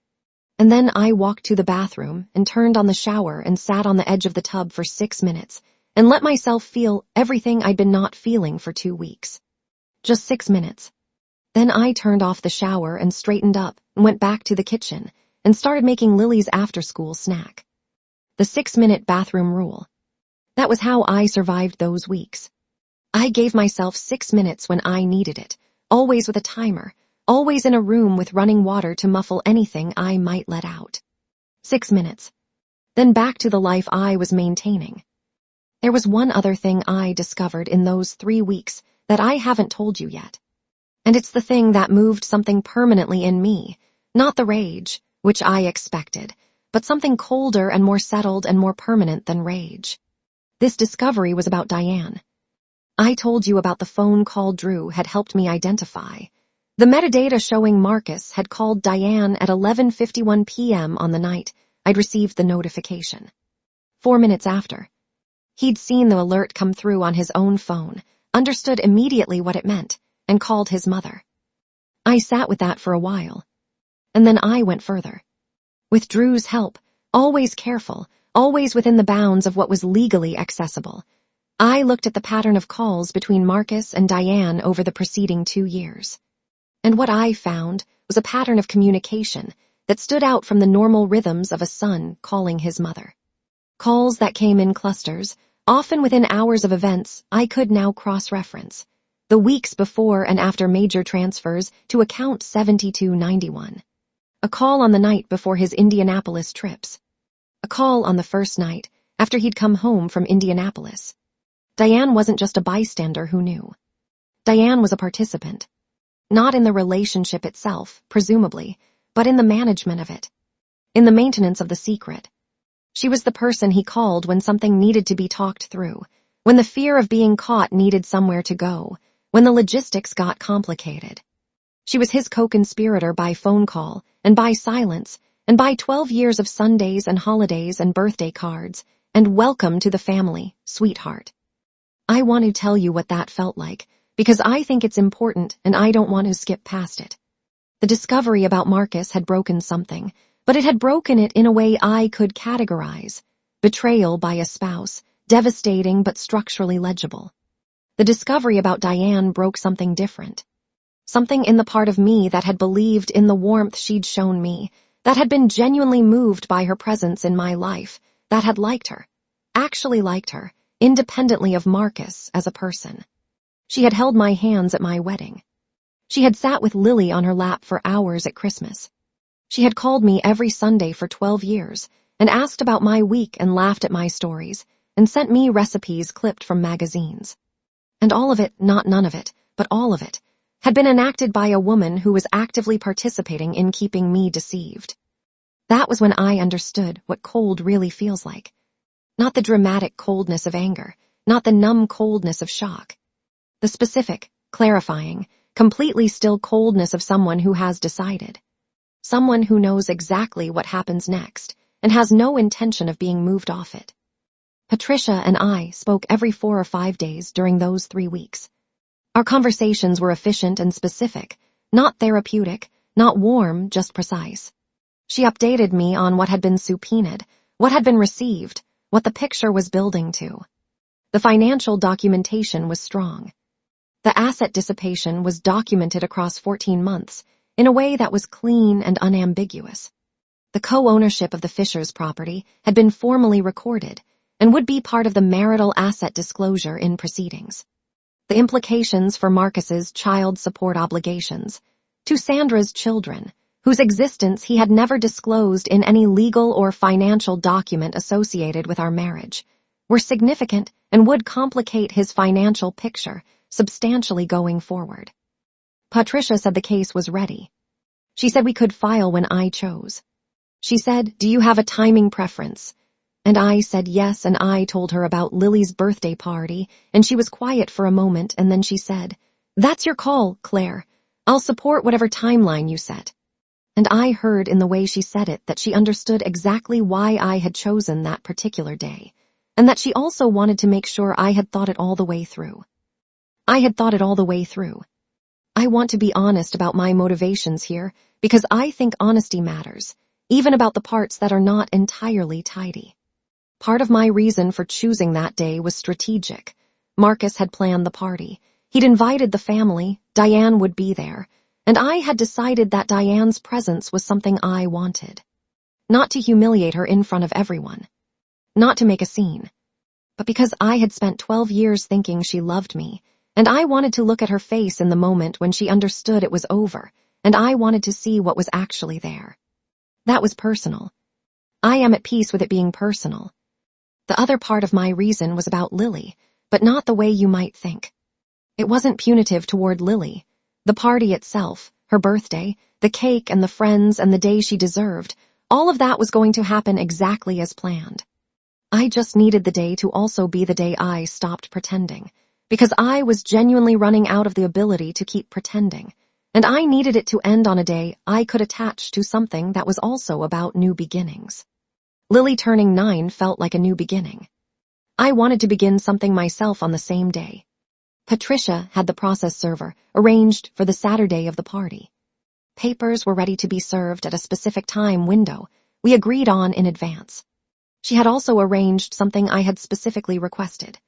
And then I walked to the bathroom and turned on the shower and sat on the edge of the tub for 6 minutes and let myself feel everything I'd been not feeling for 2 weeks. Just 6 minutes. Then I turned off the shower and straightened up and went back to the kitchen and started making Lily's after-school snack. The 6-minute bathroom rule. That was how I survived those weeks. I gave myself 6 minutes when I needed it, always with a timer, always in a room with running water to muffle anything I might let out. 6 minutes. Then back to the life I was maintaining. There was one other thing I discovered in those 3 weeks that I haven't told you yet. And it's the thing that moved something permanently in me, not the rage, which I expected, but something colder and more settled and more permanent than rage. This discovery was about Diane. I told you about the phone call Drew had helped me identify. The metadata showing Marcus had called Diane at 11:51 p.m. on the night I'd received the notification. 4 minutes after. He'd seen the alert come through on his own phone, understood immediately what it meant, and called his mother. I sat with that for a while. And then I went further. With Drew's help, always careful, always within the bounds of what was legally accessible, I looked at the pattern of calls between Marcus and Diane over the preceding 2 years. And what I found was a pattern of communication that stood out from the normal rhythms of a son calling his mother. Calls that came in clusters, often within hours of events I could now cross-reference, the weeks before and after major transfers to account 7291. A call on the night before his Indianapolis trips. A call on the first night after he'd come home from Indianapolis. Diane wasn't just a bystander who knew. Diane was a participant. Not in the relationship itself, presumably, but in the management of it. In the maintenance of the secret. She was the person he called when something needed to be talked through, when the fear of being caught needed somewhere to go, when the logistics got complicated. She was his co-conspirator by phone call, and by silence, and by 12 years of Sundays and holidays and birthday cards, and welcome to the family, sweetheart. I want to tell you what that felt like, because I think it's important and I don't want to skip past it. The discovery about Marcus had broken something, but it had broken it in a way I could categorize. Betrayal by a spouse, devastating but structurally legible. The discovery about Diane broke something different. Something in the part of me that had believed in the warmth she'd shown me, that had been genuinely moved by her presence in my life, that had liked her, actually liked her, independently of Marcus as a person. She had held my hands at my wedding. She had sat with Lily on her lap for hours at Christmas. She had called me every Sunday for 12 years and asked about my week and laughed at my stories and sent me recipes clipped from magazines. And all of it, not none of it, but all of it, had been enacted by a woman who was actively participating in keeping me deceived. That was when I understood what cold really feels like. Not the dramatic coldness of anger, not the numb coldness of shock. The specific, clarifying, completely still coldness of someone who has decided. Someone who knows exactly what happens next and has no intention of being moved off it. Patricia and I spoke every 4 or 5 days during those 3 weeks. Our conversations were efficient and specific, not therapeutic, not warm, just precise. She updated me on what had been subpoenaed, what had been received, what the picture was building to. The financial documentation was strong. The asset dissipation was documented across 14 months in a way that was clean and unambiguous. The co-ownership of the Fishers property had been formally recorded and would be part of the marital asset disclosure in proceedings. The implications for Marcus's child support obligations to Sandra's children, whose existence he had never disclosed in any legal or financial document associated with our marriage, were significant and would complicate his financial picture substantially going forward. Patricia said the case was ready. She said we could file when I chose. She said, "Do you have a timing preference?" And I said yes, and I told her about Lily's birthday party, and she was quiet for a moment, and then she said, "That's your call, Claire. I'll support whatever timeline you set." And I heard in the way she said it that she understood exactly why I had chosen that particular day, and that she also wanted to make sure I had thought it all the way through. I had thought it all the way through. I want to be honest about my motivations here, because I think honesty matters, even about the parts that are not entirely tidy. Part of my reason for choosing that day was strategic. Marcus had planned the party. He'd invited the family, Diane would be there, and I had decided that Diane's presence was something I wanted. Not to humiliate her in front of everyone. Not to make a scene. But because I had spent 12 years thinking she loved me, and I wanted to look at her face in the moment when she understood it was over, and I wanted to see what was actually there. That was personal. I am at peace with it being personal. The other part of my reason was about Lily, but not the way you might think. It wasn't punitive toward Lily. The party itself, her birthday, the cake and the friends and the day she deserved, all of that was going to happen exactly as planned. I just needed the day to also be the day I stopped pretending, because I was genuinely running out of the ability to keep pretending, and I needed it to end on a day I could attach to something that was also about new beginnings. Lily turning 9 felt like a new beginning. I wanted to begin something myself on the same day. Patricia had the process server arranged for the Saturday of the party. Papers were ready to be served at a specific time window we agreed on in advance. She had also arranged something I had specifically requested,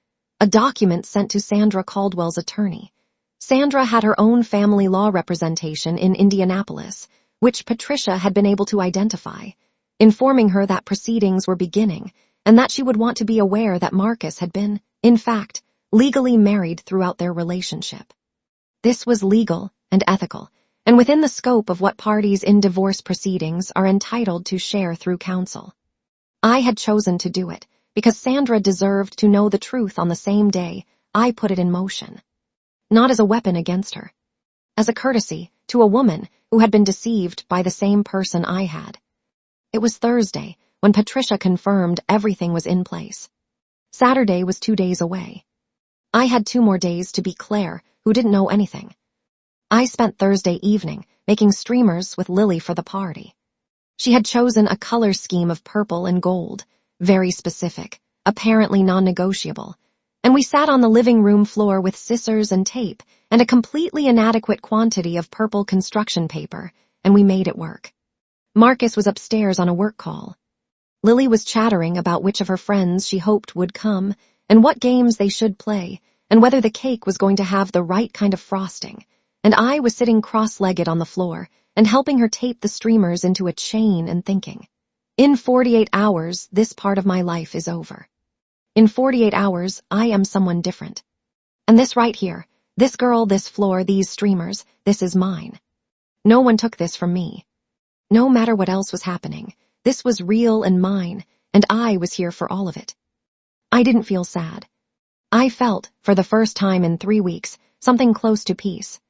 a document sent to Sandra Caldwell's attorney. Sandra had her own family law representation in Indianapolis, which Patricia had been able to identify, informing her that proceedings were beginning and that she would want to be aware that Marcus had been, in fact, legally married throughout their relationship. This was legal and ethical, and within the scope of what parties in divorce proceedings are entitled to share through counsel. I had chosen to do it because Sandra deserved to know the truth on the same day I put it in motion. Not as a weapon against her. As a courtesy to a woman who had been deceived by the same person I had. It was Thursday when Patricia confirmed everything was in place. Saturday was 2 days away. I had 2 more days to be Claire, who didn't know anything. I spent Thursday evening making streamers with Lily for the party. She had chosen a color scheme of purple and gold, very specific, apparently non-negotiable, and we sat on the living room floor with scissors and tape and a completely inadequate quantity of purple construction paper, and we made it work. Marcus was upstairs on a work call. Lily was chattering about which of her friends she hoped would come and what games they should play and whether the cake was going to have the right kind of frosting, and I was sitting cross-legged on the floor and helping her tape the streamers into a chain and thinking, in 48 hours, this part of my life is over. In 48 hours, I am someone different. And this right here, this girl, this floor, these streamers, this is mine. No one took this from me. No matter what else was happening, this was real and mine, and I was here for all of it. I didn't feel sad. I felt, for the first time in 3 weeks, something close to peace.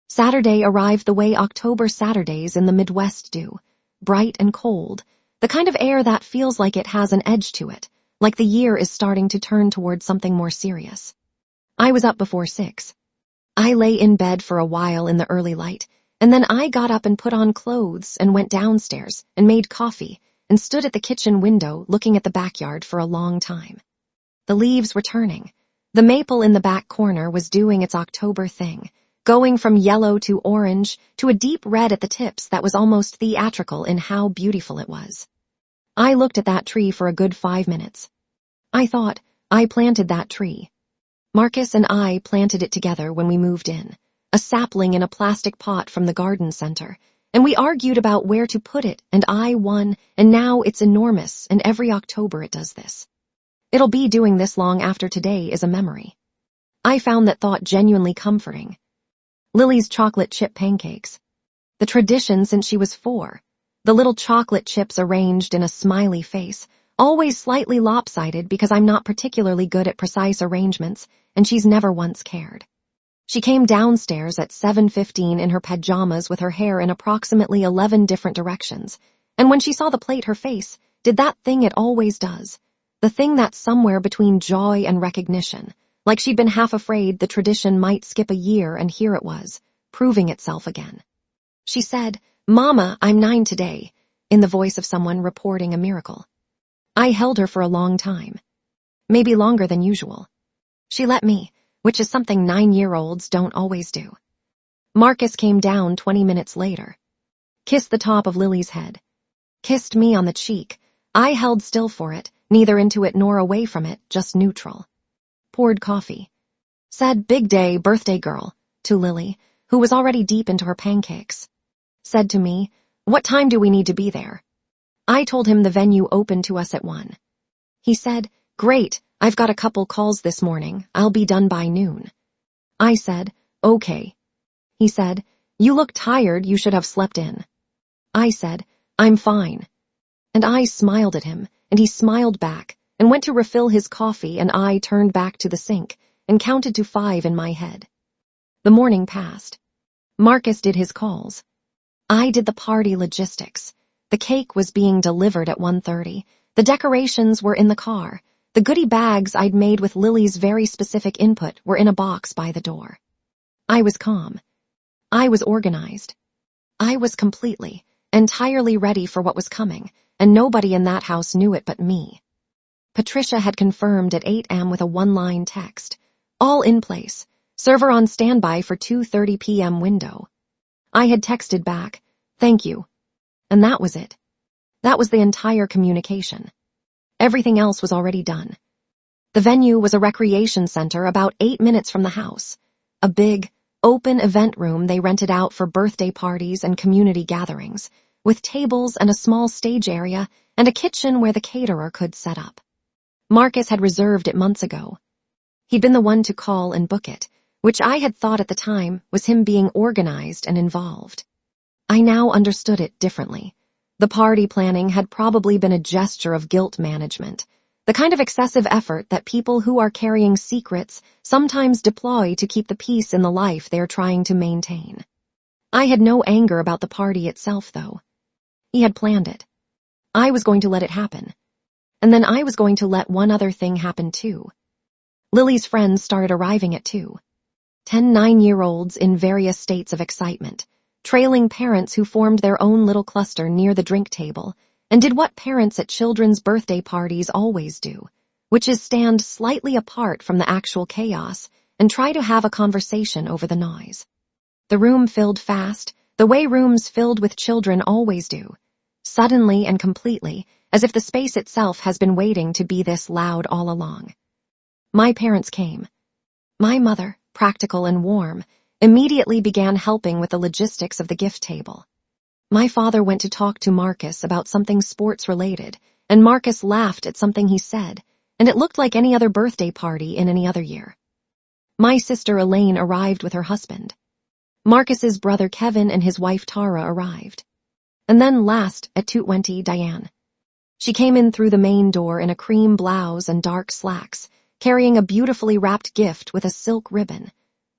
Saturday arrived the way October Saturdays in the Midwest do, bright and cold, the kind of air that feels like it has an edge to it, like the year is starting to turn toward something more serious. I was up before 6. I lay in bed for a while in the early light, and then I got up and put on clothes and went downstairs and made coffee and stood at the kitchen window looking at the backyard for a long time. The leaves were turning. The maple in the back corner was doing its October thing, going from yellow to orange to a deep red at the tips that was almost theatrical in how beautiful it was. I looked at that tree for a good 5 minutes. I thought, I planted that tree. Marcus and I planted it together when we moved in, a sapling in a plastic pot from the garden center, and we argued about where to put it, and I won, and now it's enormous, and every October it does this. It'll be doing this long after today is a memory. I found that thought genuinely comforting. Lily's chocolate chip pancakes. The tradition since she was 4. The little chocolate chips arranged in a smiley face, always slightly lopsided because I'm not particularly good at precise arrangements, and she's never once cared. She came downstairs at 7:15 in her pajamas with her hair in approximately 11 different directions, and when she saw the plate, her face did that thing it always does, the thing that's somewhere between joy and recognition, like she'd been half afraid the tradition might skip a year, and here it was, proving itself again. She said, "Mama, I'm 9 today," in the voice of someone reporting a miracle. I held her for a long time, maybe longer than usual. She let me, which is something 9-year-olds don't always do. Marcus came down 20 minutes later, kissed the top of Lily's head, kissed me on the cheek. I held still for it, neither into it nor away from it, just neutral. Poured coffee. Said, "Big day, birthday girl," to Lily, who was already deep into her pancakes. Said to me, "What time do we need to be there?" I told him the venue opened to us at 1. He said, "Great, I've got a couple calls this morning. I'll be done by noon." I said, "Okay." He said, "You look tired, you should have slept in." I said, "I'm fine." And I smiled at him, and he smiled back, and went to refill his coffee, and I turned back to the sink and counted to 5 in my head. The morning passed. Marcus did his calls. I did the party logistics. The cake was being delivered at 1:30. The decorations were in the car. The goodie bags I'd made with Lily's very specific input were in a box by the door. I was calm. I was organized. I was completely, entirely ready for what was coming, and nobody in that house knew it but me. Patricia had confirmed at 8 a.m. with a 1-line text. All in place. Server on standby for 2:30 p.m. window. I had texted back, "Thank you." And that was it. That was the entire communication. Everything else was already done. The venue was a recreation center about 8 minutes from the house. A big, open event room they rented out for birthday parties and community gatherings, with tables and a small stage area and a kitchen where the caterer could set up. Marcus had reserved it months ago. He'd been the one to call and book it, which I had thought at the time was him being organized and involved. I now understood it differently. The party planning had probably been a gesture of guilt management, the kind of excessive effort that people who are carrying secrets sometimes deploy to keep the peace in the life they're trying to maintain. I had no anger about the party itself, though. He had planned it. I was going to let it happen. And then I was going to let one other thing happen, too. Lily's friends started arriving at 2. 10 9-year-olds in various states of excitement, trailing parents who formed their own little cluster near the drink table and did what parents at children's birthday parties always do, which is stand slightly apart from the actual chaos and try to have a conversation over the noise. The room filled fast, the way rooms filled with children always do, suddenly and completely, as if the space itself has been waiting to be this loud all along. My parents came. My mother, practical and warm, immediately began helping with the logistics of the gift table. My father went to talk to Marcus about something sports-related, and Marcus laughed at something he said, and it looked like any other birthday party in any other year. My sister Elaine arrived with her husband. Marcus's brother Kevin and his wife Tara arrived. And then last, at 2:20, Diane. She came in through the main door in a cream blouse and dark slacks, carrying a beautifully wrapped gift with a silk ribbon.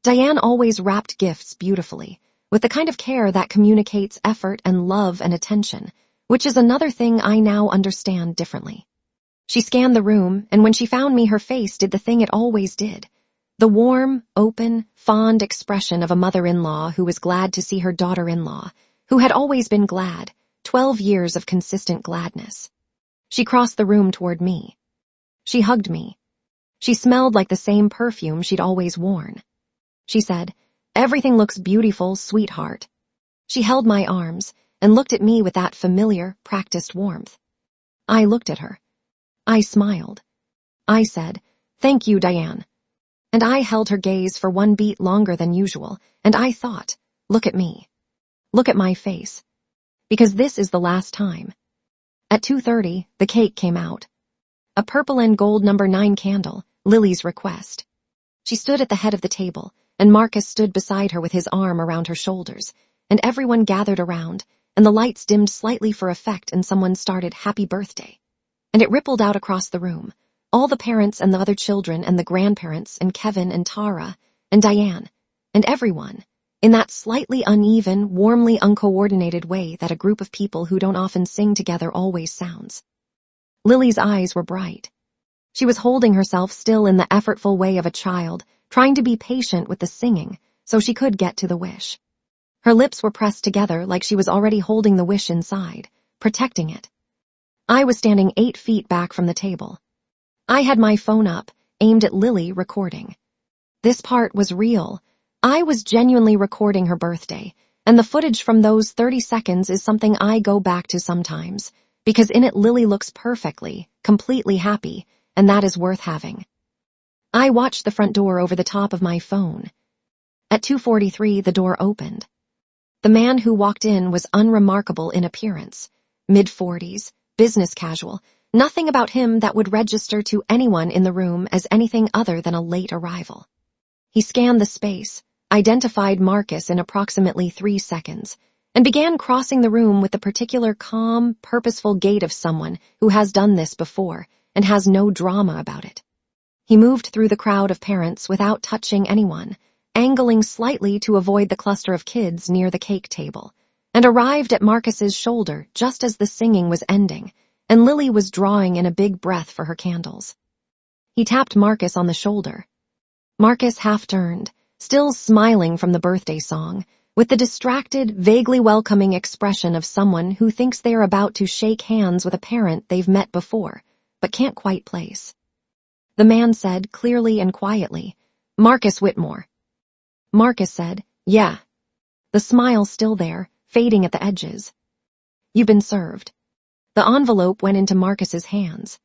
Diane always wrapped gifts beautifully, with the kind of care that communicates effort and love and attention, which is another thing I now understand differently. She scanned the room, and when she found me, her face did the thing it always did. The warm, open, fond expression of a mother-in-law who was glad to see her daughter-in-law, who had always been glad, 12 years of consistent gladness. She crossed the room toward me. She hugged me. She smelled like the same perfume she'd always worn. She said, "Everything looks beautiful, sweetheart." She held my arms and looked at me with that familiar, practiced warmth. I looked at her. I smiled. I said, "Thank you, Diane." And I held her gaze for one beat longer than usual, and I thought, look at me. Look at my face. Because this is the last time. At 2:30, the cake came out. A purple and gold number 9 candle, Lily's request. She stood at the head of the table, and Marcus stood beside her with his arm around her shoulders, and everyone gathered around, and the lights dimmed slightly for effect, and someone started "Happy Birthday." And it rippled out across the room, all the parents and the other children and the grandparents and Kevin and Tara and Diane, and everyone, in that slightly uneven, warmly uncoordinated way that a group of people who don't often sing together always sounds. Lily's eyes were bright. She was holding herself still in the effortful way of a child, trying to be patient with the singing so she could get to the wish. Her lips were pressed together like she was already holding the wish inside, protecting it. I was standing 8 feet back from the table. I had my phone up, aimed at Lily, recording. This part was real. I was genuinely recording her birthday, and the footage from those 30 seconds is something I go back to sometimes, because in it Lily looks perfectly, completely happy, and that is worth having. I watched the front door over the top of my phone. At 2:43, the door opened. The man who walked in was unremarkable in appearance, mid-40s, business casual, nothing about him that would register to anyone in the room as anything other than a late arrival. He scanned the space, identified Marcus in approximately 3 seconds, and began crossing the room with the particular calm, purposeful gait of someone who has done this before and has no drama about it. He moved through the crowd of parents without touching anyone, angling slightly to avoid the cluster of kids near the cake table, and arrived at Marcus's shoulder just as the singing was ending, and Lily was drawing in a big breath for her candles. He tapped Marcus on the shoulder. Marcus half turned, still smiling from the birthday song, with the distracted, vaguely welcoming expression of someone who thinks they are about to shake hands with a parent they've met before, but can't quite place. The man said, clearly and quietly, "Marcus Whitmore." Marcus said, "Yeah." The smile still there, fading at the edges. "You've been served." The envelope went into Marcus's hands.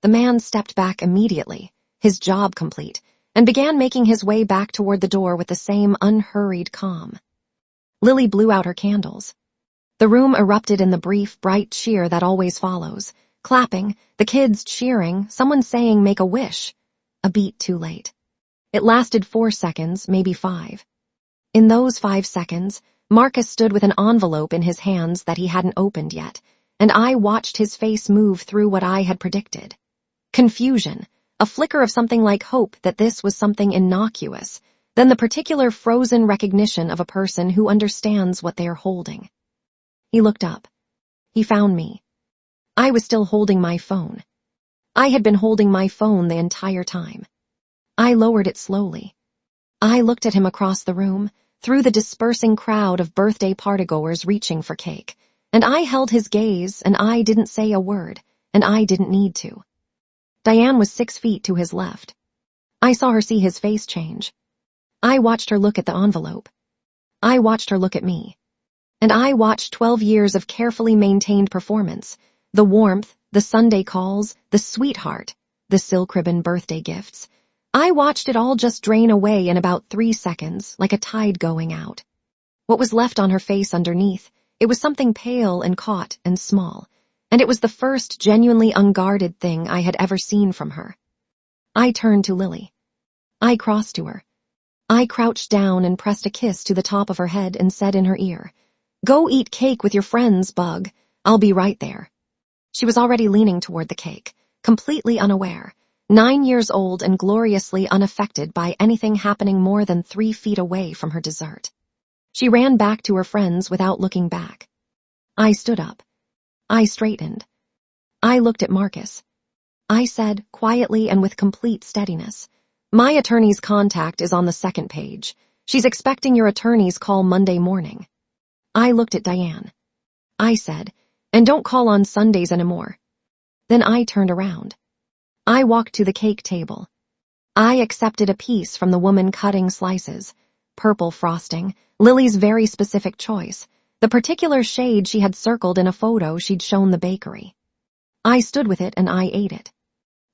The man stepped back immediately, his job complete, and began making his way back toward the door with the same unhurried calm. Lily blew out her candles. The room erupted in the brief, bright cheer that always follows, clapping, the kids cheering, someone saying "make a wish." A beat too late. It lasted 4 seconds, maybe 5. In those 5 seconds, Marcus stood with an envelope in his hands that he hadn't opened yet, and I watched his face move through what I had predicted. Confusion, a flicker of something like hope that this was something innocuous, then the particular frozen recognition of a person who understands what they are holding. He looked up. He found me. I was still holding my phone. I had been holding my phone the entire time. I lowered it slowly. I looked at him across the room, through the dispersing crowd of birthday partygoers reaching for cake, and I held his gaze, and I didn't say a word, and I didn't need to. Diane was 6 feet to his left. I saw her see his face change. I watched her look at the envelope. I watched her look at me. And I watched 12 years of carefully maintained performance, the warmth, the Sunday calls, the sweetheart, the silk ribbon birthday gifts. I watched it all just drain away in about 3 seconds, like a tide going out. What was left on her face underneath, it was something pale and caught and small, and it was the first genuinely unguarded thing I had ever seen from her. I turned to Lily. I crossed to her. I crouched down and pressed a kiss to the top of her head and said in her ear, "Go eat cake with your friends, Bug. I'll be right there." She was already leaning toward the cake, completely unaware, 9 years old and gloriously unaffected by anything happening more than 3 feet away from her dessert. She ran back to her friends without looking back. I stood up. I straightened. I looked at Marcus. I said, quietly and with complete steadiness, My attorney's contact is on the second page. She's expecting your attorney's call Monday morning. I looked at Diane. I said, and don't call on Sundays anymore. Then I turned around. I walked to the cake table. I accepted a piece from the woman cutting slices. Purple frosting, Lily's very specific choice, the particular shade she had circled in a photo she'd shown the bakery. I stood with it and I ate it.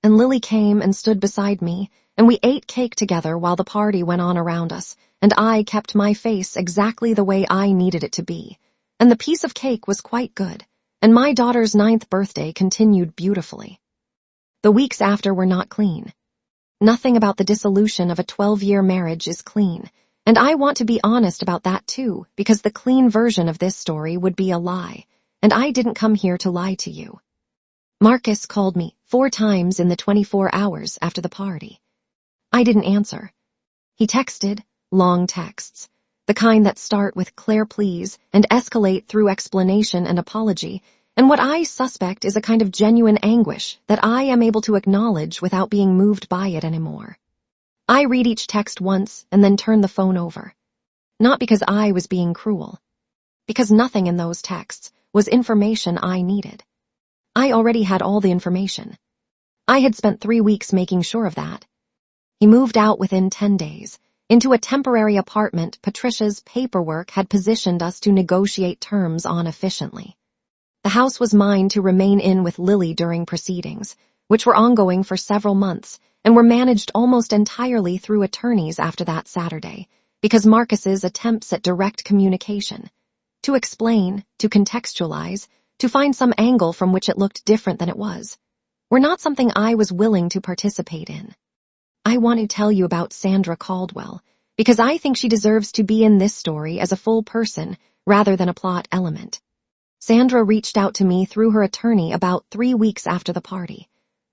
And Lily came and stood beside me, and we ate cake together while the party went on around us, and I kept my face exactly the way I needed it to be. And the piece of cake was quite good, and my daughter's 9th birthday continued beautifully. The weeks after were not clean. Nothing about the dissolution of a 12-year marriage is clean, and I want to be honest about that too, because the clean version of this story would be a lie, and I didn't come here to lie to you. Marcus called me 4 times in the 24 hours after the party. I didn't answer. He texted, long texts, the kind that start with "Claire, please," and escalate through explanation and apology, and what I suspect is a kind of genuine anguish that I am able to acknowledge without being moved by it anymore. I read each text once and then turn the phone over. Not because I was being cruel. Because nothing in those texts was information I needed. I already had all the information. I had spent 3 weeks making sure of that. He moved out within 10 days, into a temporary apartment Patricia's paperwork had positioned us to negotiate terms on efficiently. The house was mine to remain in with Lily during proceedings, which were ongoing for several months and were managed almost entirely through attorneys after that Saturday, because Marcus's attempts at direct communication, to explain, to contextualize, to find some angle from which it looked different than it was, were not something I was willing to participate in. I want to tell you about Sandra Caldwell, because I think she deserves to be in this story as a full person rather than a plot element. Sandra reached out to me through her attorney about 3 weeks after the party.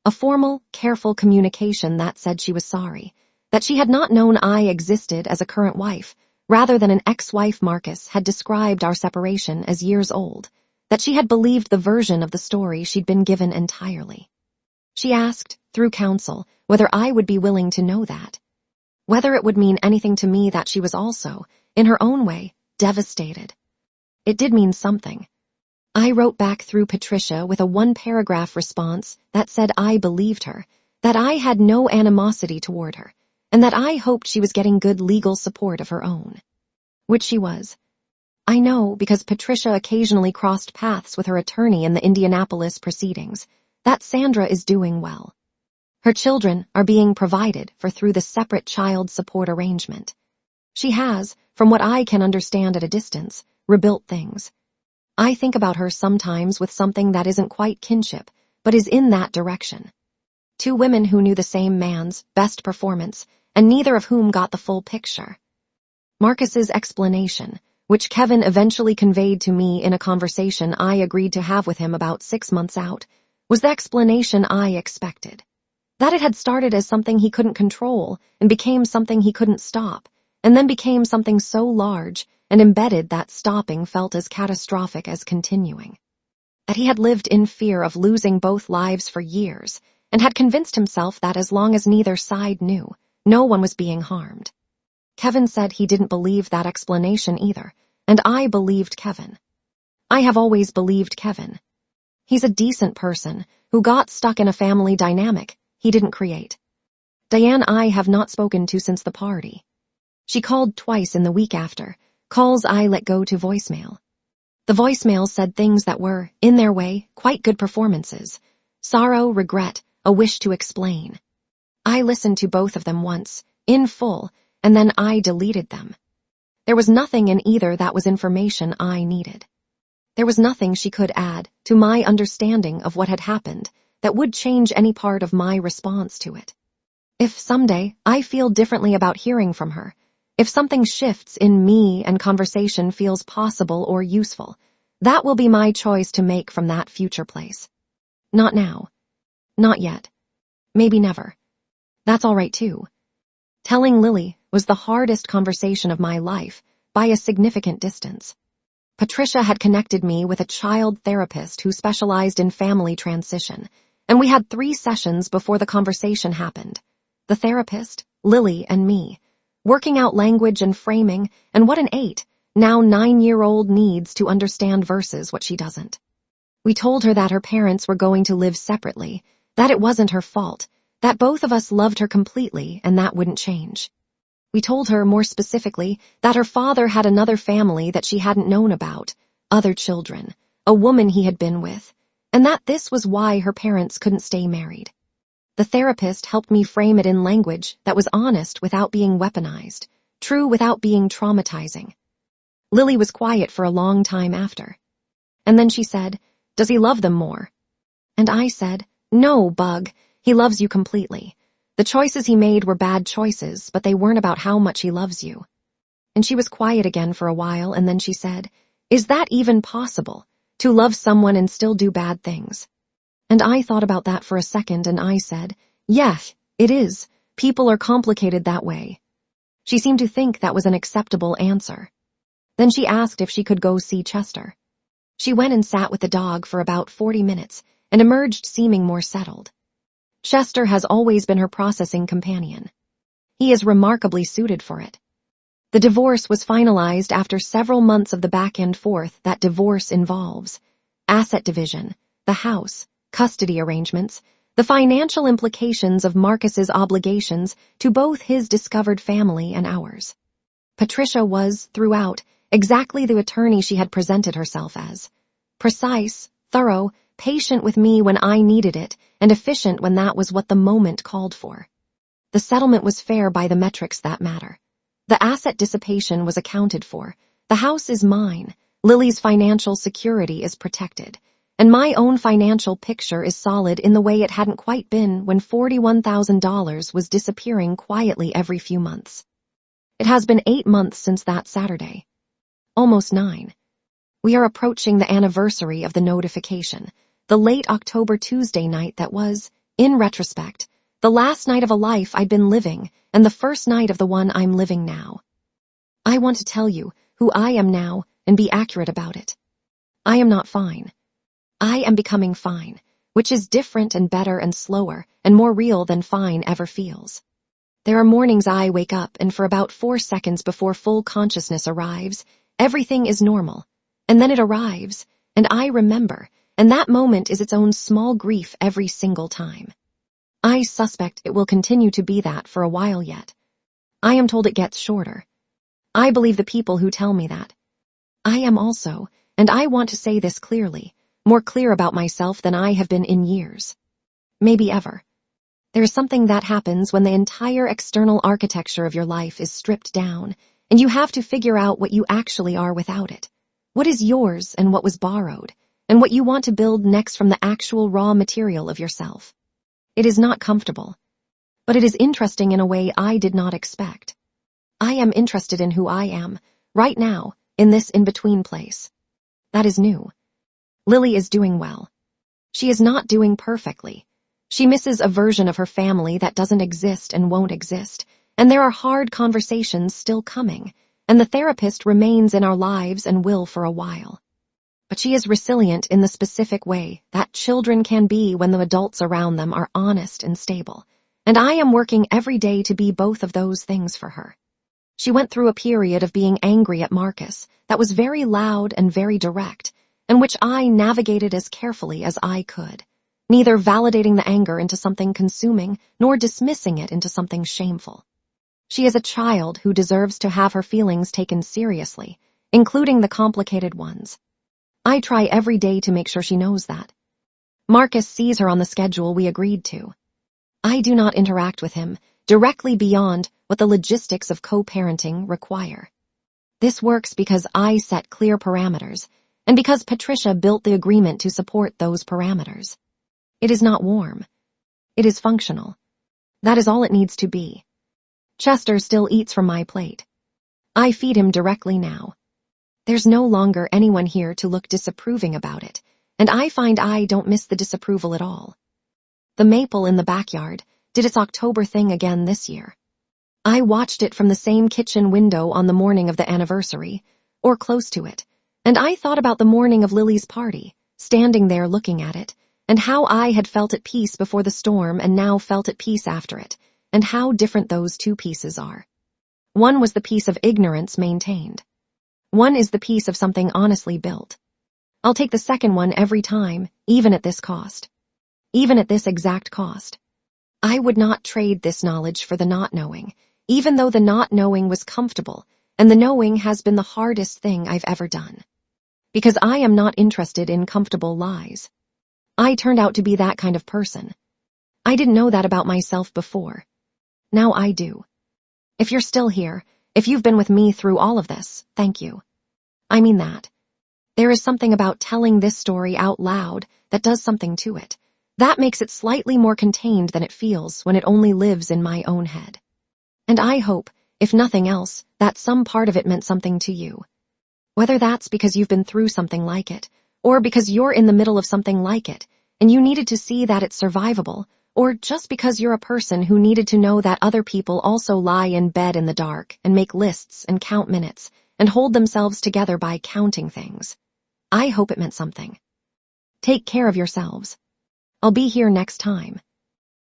A formal, careful communication that said she was sorry, that she had not known I existed as a current wife, rather than an ex-wife Marcus had described our separation as years old, that she had believed the version of the story she'd been given entirely. She asked, through counsel, whether I would be willing to know that. Whether it would mean anything to me that she was also, in her own way, devastated. It did mean something. I wrote back through Patricia with a 1-paragraph response that said I believed her, that I had no animosity toward her, and that I hoped she was getting good legal support of her own. Which she was. I know because Patricia occasionally crossed paths with her attorney in the Indianapolis proceedings, that Sandra is doing well. Her children are being provided for through the separate child support arrangement. She has, from what I can understand at a distance, rebuilt things. I think about her sometimes with something that isn't quite kinship, but is in that direction. 2 women who knew the same man's best performance, and neither of whom got the full picture. Marcus's explanation, which Kevin eventually conveyed to me in a conversation I agreed to have with him about 6 months out, was the explanation I expected. That it had started as something he couldn't control and became something he couldn't stop, and then became something so large and embedded that stopping felt as catastrophic as continuing. That he had lived in fear of losing both lives for years, and had convinced himself that as long as neither side knew, no one was being harmed. Kevin said he didn't believe that explanation either, and I believed Kevin. I have always believed Kevin. He's a decent person who got stuck in a family dynamic he didn't create. Diane I have not spoken to since the party. She called twice in the week after, calls I let go to voicemail. The voicemail said things that were, in their way, quite good performances. Sorrow, regret, a wish to explain. I listened to both of them once, in full, and then I deleted them. There was nothing in either that was information I needed. There was nothing she could add to my understanding of what had happened that would change any part of my response to it. If someday I feel differently about hearing from her, if something shifts in me and conversation feels possible or useful, that will be my choice to make from that future place. Not now. Not yet. Maybe never. That's all right too. Telling Lily was the hardest conversation of my life by a significant distance. Patricia had connected me with a child therapist who specialized in family transition, and we had 3 sessions before the conversation happened. The therapist, Lily and me, working out language and framing, and what an 8, now 9-year-old needs to understand versus what she doesn't. We told her that her parents were going to live separately, that it wasn't her fault, that both of us loved her completely and that wouldn't change. We told her, more specifically, that her father had another family that she hadn't known about, other children, a woman he had been with, and that this was why her parents couldn't stay married. The therapist helped me frame it in language that was honest without being weaponized, true without being traumatizing. Lily was quiet for a long time after. And then she said, "Does he love them more?" And I said, "No, Bug, he loves you completely. The choices he made were bad choices, but they weren't about how much he loves you." And she was quiet again for a while, and then she said, "Is that even possible, to love someone and still do bad things?" And I thought about that for a second, and I said, "Yeah, it is. People are complicated that way." She seemed to think that was an acceptable answer. Then she asked if she could go see Chester. She went and sat with the dog for about 40 minutes and emerged seeming more settled. Chester has always been her processing companion. He is remarkably suited for it. The divorce was finalized after several months of the back-end forth that divorce involves: asset division, the house, custody arrangements, the financial implications of Marcus's obligations to both his discovered family and ours. Patricia was, throughout, exactly the attorney she had presented herself as: precise, thorough, patient with me when I needed it, and efficient when that was what the moment called for. The settlement was fair by the metrics that matter. The asset dissipation was accounted for. The house is mine. Lily's financial security is protected. And my own financial picture is solid in the way it hadn't quite been when $41,000 was disappearing quietly every few months. It has been 8 months since that Saturday. Almost 9. We are approaching the anniversary of the notification, the late October Tuesday night that was, in retrospect, the last night of a life I'd been living and the first night of the one I'm living now. I want to tell you who I am now and be accurate about it. I am not fine. I am becoming fine, which is different and better and slower and more real than fine ever feels. There are mornings I wake up and for about 4 seconds before full consciousness arrives, everything is normal. And then it arrives, and I remember, and that moment is its own small grief every single time. I suspect it will continue to be that for a while yet. I am told it gets shorter. I believe the people who tell me that. I am also, and I want to say this clearly, more clear about myself than I have been in years. Maybe ever. There is something that happens when the entire external architecture of your life is stripped down, and you have to figure out what you actually are without it. What is yours and what was borrowed, and what you want to build next from the actual raw material of yourself. It is not comfortable, but it is interesting in a way I did not expect. I am interested in who I am, right now, in this in-between place. That is new. Lily is doing well. She is not doing perfectly. She misses a version of her family that doesn't exist and won't exist, and there are hard conversations still coming, and the therapist remains in our lives and will for a while. But she is resilient in the specific way that children can be when the adults around them are honest and stable, and I am working every day to be both of those things for her. She went through a period of being angry at Marcus that was very loud and very direct, and which I navigated as carefully as I could, neither validating the anger into something consuming nor dismissing it into something shameful. She is a child who deserves to have her feelings taken seriously, including the complicated ones. I try every day to make sure she knows that. Marcus sees her on the schedule we agreed to. I do not interact with him directly beyond what the logistics of co-parenting require. This works because I set clear parameters, and because Patricia built the agreement to support those parameters. It is not warm. It is functional. That is all it needs to be. Chester still eats from my plate. I feed him directly now. There's no longer anyone here to look disapproving about it, and I find I don't miss the disapproval at all. The maple in the backyard did its October thing again this year. I watched it from the same kitchen window on the morning of the anniversary, or close to it, and I thought about the morning of Lily's party, standing there looking at it, and how I had felt at peace before the storm and now felt at peace after it, and how different those two pieces are. One was the piece of ignorance maintained. One is the piece of something honestly built. I'll take the second one every time, even at this cost. Even at this exact cost. I would not trade this knowledge for the not knowing, even though the not knowing was comfortable, and the knowing has been the hardest thing I've ever done. Because I am not interested in comfortable lies. I turned out to be that kind of person. I didn't know that about myself before. Now I do. If you're still here, if you've been with me through all of this, thank you. I mean that. There is something about telling this story out loud that does something to it. That makes it slightly more contained than it feels when it only lives in my own head. And I hope, if nothing else, that some part of it meant something to you. Whether that's because you've been through something like it, or because you're in the middle of something like it, and you needed to see that it's survivable, or just because you're a person who needed to know that other people also lie in bed in the dark and make lists and count minutes and hold themselves together by counting things. I hope it meant something. Take care of yourselves. I'll be here next time.